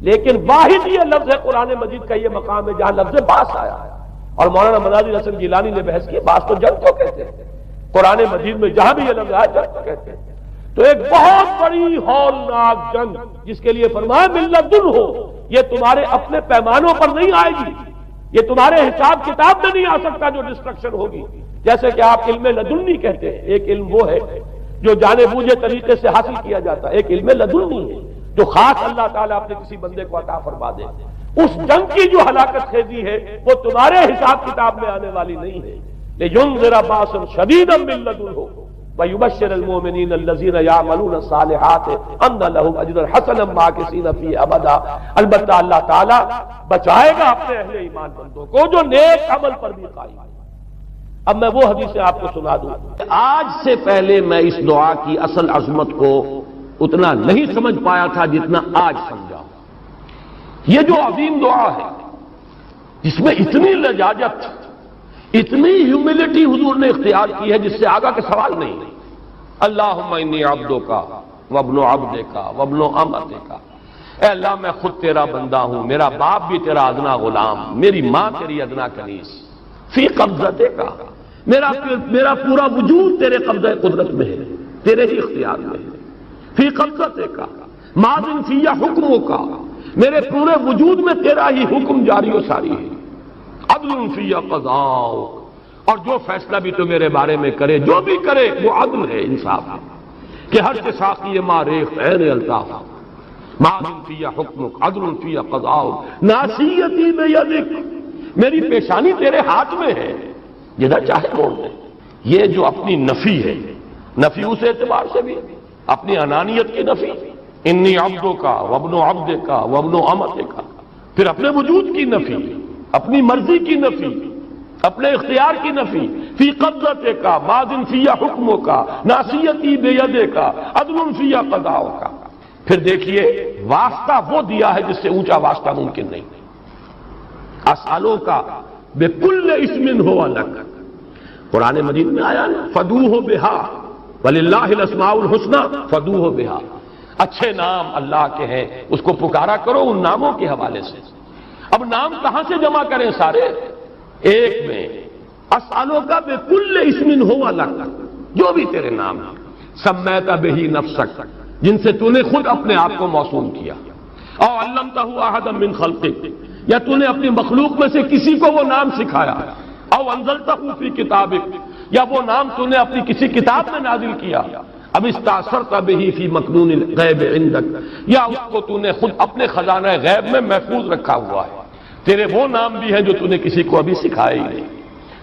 لیکن واحد یہ لفظ ہے قرآن مجید کا، یہ مقام ہے جہاں لفظ باس آیا ہے، اور مولانا مناظر حسن گیلانی نے بحث کی باس تو جنگ کو کہتے ہیں، قرآن مجید میں جہاں بھی یہ لفظ آیا جنگ کو کہتے ہیں۔ تو ایک بہت بڑی ہولناک جنگ جس کے لیے فرمایا ملتن ہو، یہ تمہارے اپنے پیمانوں پر نہیں آئے گی، یہ تمہارے حساب کتاب میں نہیں آ سکتا جو ڈسٹرکشن ہوگی۔ جیسے کہ آپ علم لدنی کہتے ہیں، ایک علم وہ ہے جو جانے بوجھے طریقے سے حاصل کیا جاتا ہے، ایک علم لدنی ہے جو خاص اللہ تعالیٰ اپنے کسی بندے کو عطا فرما دے۔ اس جنگ کی جو ہلاکت خیزی ہے وہ تمہارے حساب کتاب میں آنے والی نہیں ہے۔ لِيُنذِرَ بَأْسًا شَدِيدًا مِّن لَّدُنْهُ وَيُبَشِّرَ الْمُؤْمِنِينَ الَّذِينَ يَعْمَلُونَ الصَّالِحَاتِ أَنَّ لَهُمْ أَجْرًا حَسَنًا مَّاكِثِينَ فِيهِ أَبَدًا۔ البتہ اللہ تعالیٰ بچائے گا اپنے اہل ایمان بندوں کو جو نیک عمل پر بھی قائم ہے۔ اب میں وہ حدیثیں آپ کو سنا دوں۔ آج سے پہلے میں اس دعا کی اصل عظمت کو اتنا نہیں سمجھ پایا تھا جتنا آج سمجھا۔ یہ جو عظیم دعا ہے جس میں اتنی لجاجت، اتنی ہیوملٹی حضور نے اختیار کی ہے جس سے آگا کے سوال نہیں۔ اللہم انی عبدک وابن عبدک وابن امتک، اے اللہ میں خود تیرا بندہ ہوں، میرا باپ بھی تیرا ادنا غلام، میری ماں تیری ادنا کنیز، فی قبضتک، میرا پورا وجود تیرے قبضہ قدرت میں ہے، تیرے ہی اختیار میں ہے۔ فی قبضتک ماضٍ فی حکمک، میرے پورے وجود میں تیرا ہی حکم جاری و ساری ہے۔ عدل فی قضاؤک، اور جو فیصلہ بھی تو میرے بارے میں کرے، جو بھی کرے وہ عدل ہے، انصاف ہے، کہ ہر سے ساقی ما ریخت عین الطاف، ماضٍ فی حکمک عدل فی قضاؤک، ناصیتی بیدک، میری پیشانی تیرے ہاتھ میں ہے، جدھر چاہے موڑ دے۔ یہ جو اپنی نفی ہے، نفی اس اعتبار سے بھی اپنی انانیت کی نفی، انی عبدک وابن عبدک وابن امتک، پھر اپنے وجود کی نفی، اپنی مرضی کی نفی، اپنے اختیار کی نفی، فی قبضتک ماضٍ فی حکمک ناصیتی بیدک عدل فی قضاؤک۔ پھر دیکھیے واسطہ وہ دیا ہے جس سے اونچا واسطہ ممکن نہیں۔ اسالوں کا بکل اسم ہو لک، قرآن مجید میں آیا نا فدوہ بہا وللہ الاسماء الحسنی فدوہ بہا، اچھے نام اللہ کے ہیں، اس کو پکارا کرو ان ناموں کے حوالے سے۔ اب نام کہاں سے جمع کریں سارے؟ ایک میں اسالوں کا بکل اسم ہو لک، جو بھی تیرے نام ہیں، سمیت بہ نفسک، جن سے تو نے خود اپنے آپ کو موسوم کیا، او علمتہ احدا من خلقک، یا تو نے اپنی مخلوق میں سے کسی کو وہ نام سکھایا، او انزلتہ فی کتابک، یا وہ نام تو نے اپنی کسی کتاب میں نازل کیا، اب استاثرت بہ فی مکنون الغیب عندک، یا اس کو تو نے خود اپنے خزانہ غیب میں محفوظ رکھا ہوا ہے۔ تیرے وہ نام بھی ہیں جو تو نے کسی کو ابھی سکھائے ہی نہیں،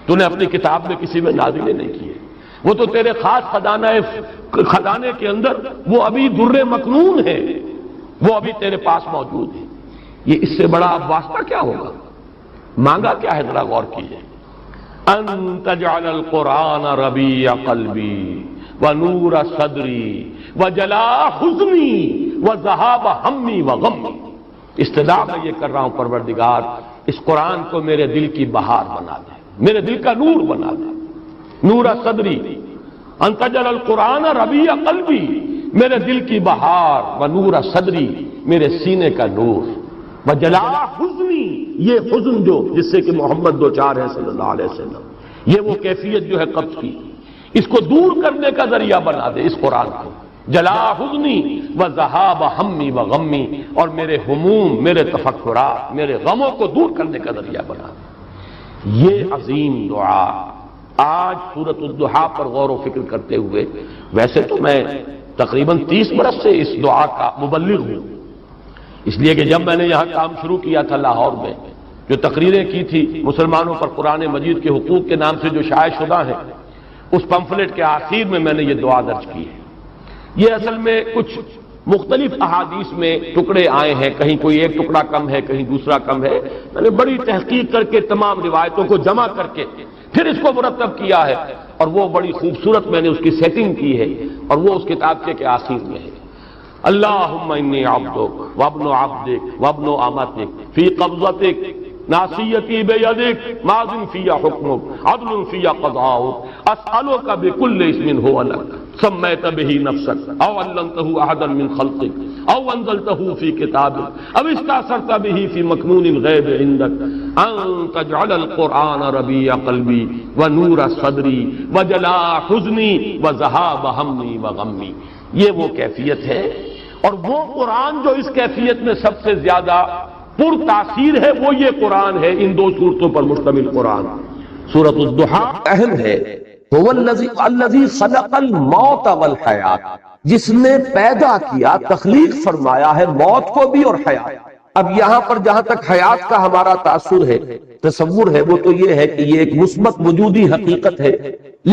تو نے اپنی کتاب میں کسی میں نازل نہیں کیے، وہ تو تیرے خاص خزانے کے اندر وہ ابھی در مکنون ہے، وہ ابھی تیرے پاس موجود ہے۔ یہ اس سے بڑا اب واسطہ کیا ہوگا؟ مانگا کیا ہے ذرا غور کیجئے۔ ان تجعل القرآن ربیع قلبی ونور صدری وجلاء حزنی وذہاب ہمی وغمی، استدعا میں یہ کر رہا ہوں پروردگار اس قرآن کو میرے دل کی بہار بنا دے، میرے دل کا نور بنا دے، نور صدری، ان تجعل القرآن ربیع قلبی، میرے دل کی بہار، ونور صدری، میرے سینے کا نور، وجلاء حزنی، یہ حزن جو جس سے کہ محمد دو چار ہے صلی اللہ علیہ وسلم، یہ وہ کیفیت جو ہے قبض کی، اس کو دور کرنے کا ذریعہ بنا دے اس قرآن کو، جلاء حزنی وذہاب ہمی وغمی، اور میرے ہموم، میرے تفکرات، میرے غموں کو دور کرنے کا ذریعہ بنا دے۔ یہ عظیم دعا آج سورۃ الضحیٰ پر غور و فکر کرتے ہوئے، ویسے تو میں تقریباً 30 برس سے اس دعا کا مبلغ ہوں، اس لیے کہ جب میں نے یہاں کام شروع کیا تھا لاہور میں، جو تقریریں کی تھی مسلمانوں پر قرآن مجید کے حقوق کے نام سے جو شائع شدہ ہیں، اس پمفلٹ کے آخر میں نے یہ دعا درج کی ہے۔ یہ اصل میں کچھ مختلف احادیث میں ٹکڑے آئے ہیں، کہیں کوئی ایک ٹکڑا کم ہے، کہیں دوسرا کم ہے. میں نے بڑی تحقیق کر کے تمام روایتوں کو جمع کر کے پھر اس کو مرتب کیا ہے، اور وہ بڑی خوبصورت میں نے اس کی سیٹنگ کی ہے، اور وہ اس کتابچے کے آخر میں ہے. اللہم انی عبدک وابن عبدک وابن امتک فی قبضتک ناصیتی بیدک ماض فی حکمک عدل فی قضاؤک اسألک بکل اسم هو لک سمیت به نفسک او علمته احدا من خلقک او انزلته فی کتابک او استأثرت به فی مکنون الغیب عندک ان تجعل القرآن ربیع قلبی ونور صدری وجلاء حزنی وذہاب ہمی وغمی. یہ وہ کیفیت ہے، اور وہ قرآن جو اس کیفیت میں سب سے زیادہ پر تاثیر ہے وہ یہ قرآن ہے. ان دو صورتوں پر مشتمل قرآن. سورۃ الضحیٰ اہم ہے. هو الذی خلق الموت والحیات، جس نے پیدا کیا، تخلیق فرمایا ہے موت کو بھی اور حیات. اب یہاں پر جہاں تک حیات کا ہمارا تاثر ہے، تصور ہے، وہ تو یہ ہے کہ یہ ایک مثبت وجودی حقیقت ہے،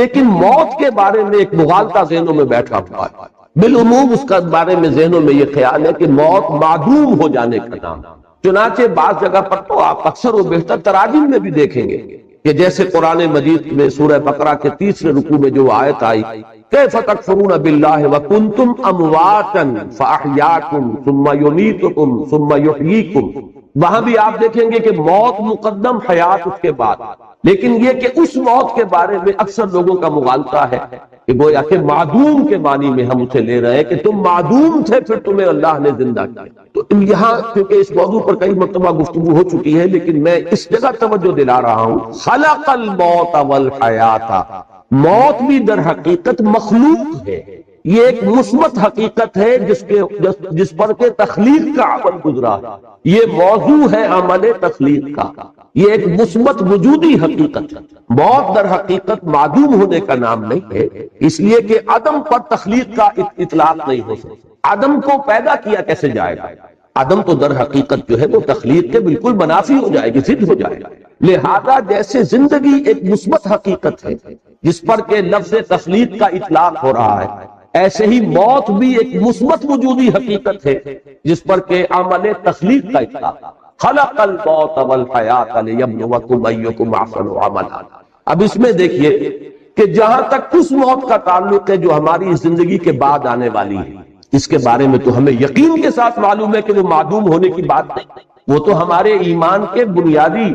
لیکن موت کے بارے میں ایک مغالطہ ذہنوں میں بیٹھا ہوا ہے. بالعموم اس کا بارے میں ذہنوں میں یہ خیال ہے کہ موت معدوم ہو جانے کا نام. چنانچہ بعض جگہ پر تو آپ اکثر و بیشتر تراجم میں بھی دیکھیں گے کہ جیسے قرآن مجید میں سورہ بقرہ کے 3 رکوع میں جو آیت آئی کیف تکفرون باللہ وکنتم امواتا فاحیاکم ثم یمیتکم ثم یحییکم، وہاں بھی آپ دیکھیں گے کہ موت مقدم، حیات اس کے بعد. لیکن یہ کہ اس موت کے بارے میں اکثر لوگوں کا مغالطہ ہے کہ گویا کہ معدوم کے معنی میں ہم اسے لے رہے ہیں کہ تم معدوم تھے پھر تمہیں اللہ نے زندہ کیا. تو یہاں کیونکہ اس موضوع پر کئی مرتبہ گفتگو ہو چکی ہے، لیکن میں اس جگہ توجہ دلا رہا ہوں. خلق الموت والحیات، موت بھی در حقیقت مخلوق ہے. یہ ایک مثبت حقیقت ہے جس پر کہ تخلیق کا عمل گزرا ہے. یہ موضوع ہے عمل تخلیق کا، یہ ایک مثبت وجودی حقیقت ہے. موت در حقیقت معدوم ہونے کا نام نہیں ہے، اس لیے کہ عدم پر تخلیق کا اطلاق نہیں ہو سکتا. عدم کو پیدا کیا کیسے جائے گا؟ عدم تو در حقیقت جو ہے وہ تخلیق کے بالکل منافی ہو جائے گی، ضد ہو جائے گا. لہذا جیسے زندگی ایک مثبت حقیقت ہے جس پر کہ لفظ تخلیق کا اطلاق ہو رہا ہے، ایسے ہی موت بھی ایک مثبت وجودی حقیقت ہے جس پر کہ عمل تخلیق کا اطلاق. خلق الموت والحیات لیبلوکم ایکم احسن عملا. اب اس میں دیکھیے کہ جہاں تک اس موت کا تعلق ہے جو ہماری زندگی کے بعد آنے والی ہے، اس کے بارے میں تو ہمیں یقین کے ساتھ معلوم ہے کہ وہ معدوم ہونے کی بات نہیں، وہ تو ہمارے ایمان کے بنیادی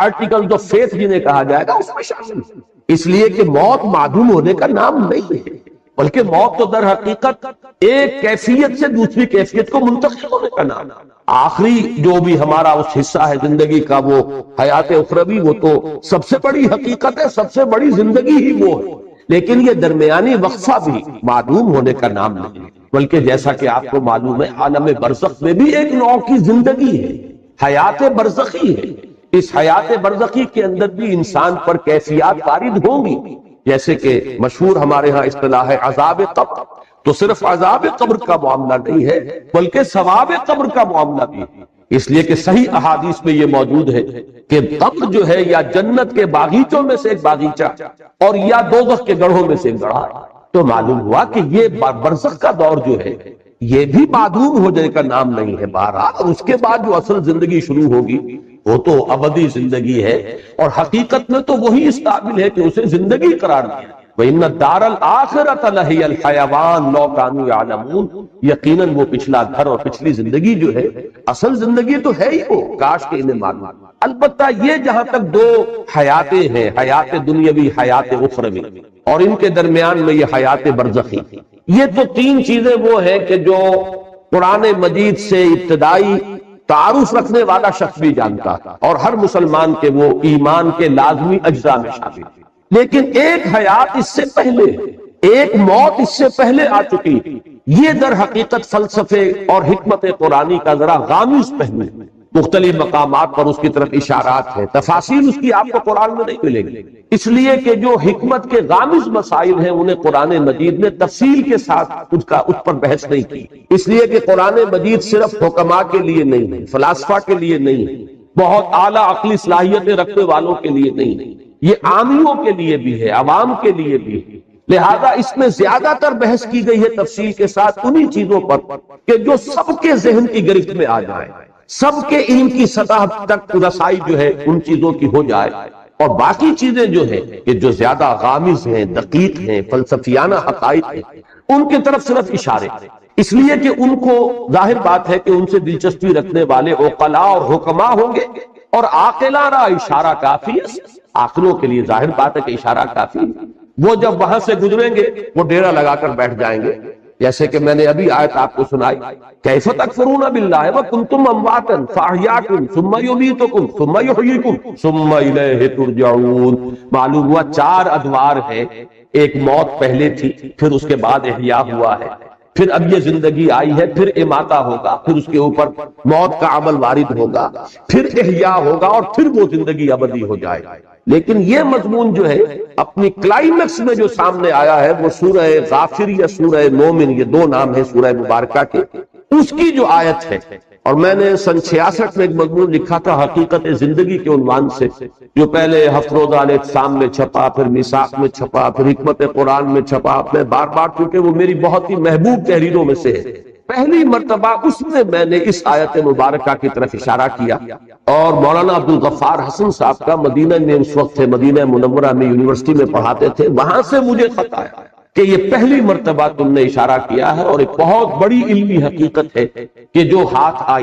آرٹیکل آف فیتھ جنہیں کہا جائے گا اس میں شامل ہے. اس لیے کہ موت معدوم ہونے کا نام نہیں ہے، بلکہ موت تو در حقیقت ایک کیفیت سے دوسری کیفیت کو منتقل ہونے کا نام. آخری جو بھی ہمارا اس حصہ ہے زندگی کا وہ حیات اخروی، وہ تو سب سے بڑی حقیقت ہے، سب سے بڑی زندگی ہی وہ ہے. لیکن یہ درمیانی وقفہ بھی معدوم ہونے کا نام نہیں، بلکہ جیسا کہ آپ کو معلوم ہے عالم برزخ میں بھی ایک نوع کی زندگی ہے، حیات برزخی ہے. اس حیات برزخی کے اندر بھی انسان پر کیفیات وارد ہوں گی، جیسے کہ مشہور ہمارے ہاں اصطلاح ہے عذاب قبر. تو صرف عذاب قبر کا معاملہ نہیں ہے بلکہ ثواب قبر کا معاملہ بھی ہے. اس لیے کہ صحیح احادیث میں یہ موجود ہے کہ قبر جو ہے یا جنت کے باغیچوں میں سے ایک باغیچہ اور یا دوزخ کے گڑھوں میں سے ایک گڑھا. تو معلوم ہوا کہ یہ برزخ کا دور جو ہے یہ بھی معدوم ہو جانے کا نام نہیں ہے. بہرحال اور اس کے بعد جو اصل زندگی شروع ہوگی وہ تو ابدی زندگی ہے، اور حقیقت میں تو وہی اس قابل ہے کہ اسے زندگی قرار دیا. وَإِنَّ الدَّارَ الْآخِرَةَ لَهِيَ الْحَيَوَانُ لَوْ كَانُوا يَعْلَمُونَ. یقیناً وہ پچھلا گھر اور پچھلی زندگی جو ہے اصل زندگی تو ہے ہی وہ، کاش کہ انہیں معلوم. البتہ یہ جہاں تک دو حیاتیں ہیں، حیات دنیاوی، حیات اخروی، اور ان کے درمیان میں یہ حیات برزخی، یہ تو تین چیزیں وہ ہیں کہ جو قرآن مجید سے ابتدائی تعارف رکھنے والا شخص بھی جانتا ہے اور ہر مسلمان کے وہ ایمان کے لازمی اجزاء میں شامل ہے. لیکن ایک حیات اس سے پہلے، ایک موت اس سے پہلے آ چکی. یہ در حقیقت فلسفے اور حکمت قرآنی کا ذرا غامض پہلو ہے. مختلف مقامات پر اس کی طرف اشارات ہیں، تفاصیل اس کی آپ کو قرآن میں نہیں ملے گی، اس لیے کہ جو حکمت کے غامض مسائل ہیں انہیں قرآن مجید نے تفصیل کے ساتھ اس پر بحث نہیں کی. اس لیے کہ قرآن مجید صرف حکماء کے لیے نہیں ہے، فلاسفہ کے لیے نہیں ہے، بہت اعلیٰ عقلی صلاحیتیں رکھنے والوں کے لیے نہیں ہے، یہ عامیوں کے لیے بھی ہے، عوام کے لیے بھی ہے. لہذا اس میں زیادہ تر بحث کی گئی ہے تفصیل کے ساتھ انہی چیزوں پر کہ جو سب کے ذہن کی گرفت میں آ جائے، سب کے علم کی سطح تک رسائی جو ہے ان چیزوں کی ہو جائے، اور باقی چیزیں جو ہیں کہ جو زیادہ غامض ہیں، دقیق ہیں، فلسفیانہ حقائق ہیں، ان کی طرف صرف اشارے، اس لیے کہ ان کو ظاہر بات ہے کہ ان سے دلچسپی رکھنے والے عقلاء اور حکماء ہوں گے، اور عاقلاں را اشارہ کافی ہے، عاقلوں کے لیے ظاہر بات ہے کہ اشارہ کافی ہے۔ وہ جب وہاں سے گزریں گے وہ ڈیرا لگا کر بیٹھ جائیں گے، جیسے کہ میں نے ابھی آیت آپ کو سنائی، کیف تکفرون باللہ وکنتم امواتا فاحیاکم ثم یمیتکم ثم یحییکم ثم الیہ ترجعون۔ معلوم ہوا 4 ادوار ہیں، ایک موت پہلے تھی، پھر اس کے بعد احیاء ہوا ہے، پھر اب یہ زندگی آئی ہے، پھر اماتہ ہوگا، پھر اس کے اوپر موت کا عمل وارد ہوگا، پھر احیاء ہوگا، اور پھر وہ زندگی ابدی ہو جائے۔ لیکن یہ مضمون جو ہے اپنی کلائمیکس میں جو سامنے آیا ہے وہ سورہ غافر یا سورہ مومن، یہ 2 نام ہیں سورہ مبارکہ کے، اس کی جو آیت ہے، اور میں نے سن 66 میں ایک مضمون لکھا تھا حقیقت زندگی کے عنوان سے، جو پہلے ہفتروز الاعتصام میں چھپا، پھر میثاق میں چھپا، پھر حکمت قرآن میں چھپا۔ میں بار بار، کیونکہ وہ میری بہت ہی محبوب تحریروں میں سے ہے، پہلی مرتبہ اس میں نے اس آیت مبارکہ کی طرف اشارہ کیا، اور مولانا عبدالغفار حسن صاحب کا مدینہ میں اس وقت تھے، مدینہ منورہ میں یونیورسٹی میں پڑھاتے تھے، وہاں سے مجھے خط آیا کہ یہ پہلی مرتبہ تم نے اشارہ کیا ہے، اور ایک بہت بڑی علمی حقیقت ہے کہ جو ہاتھ آئی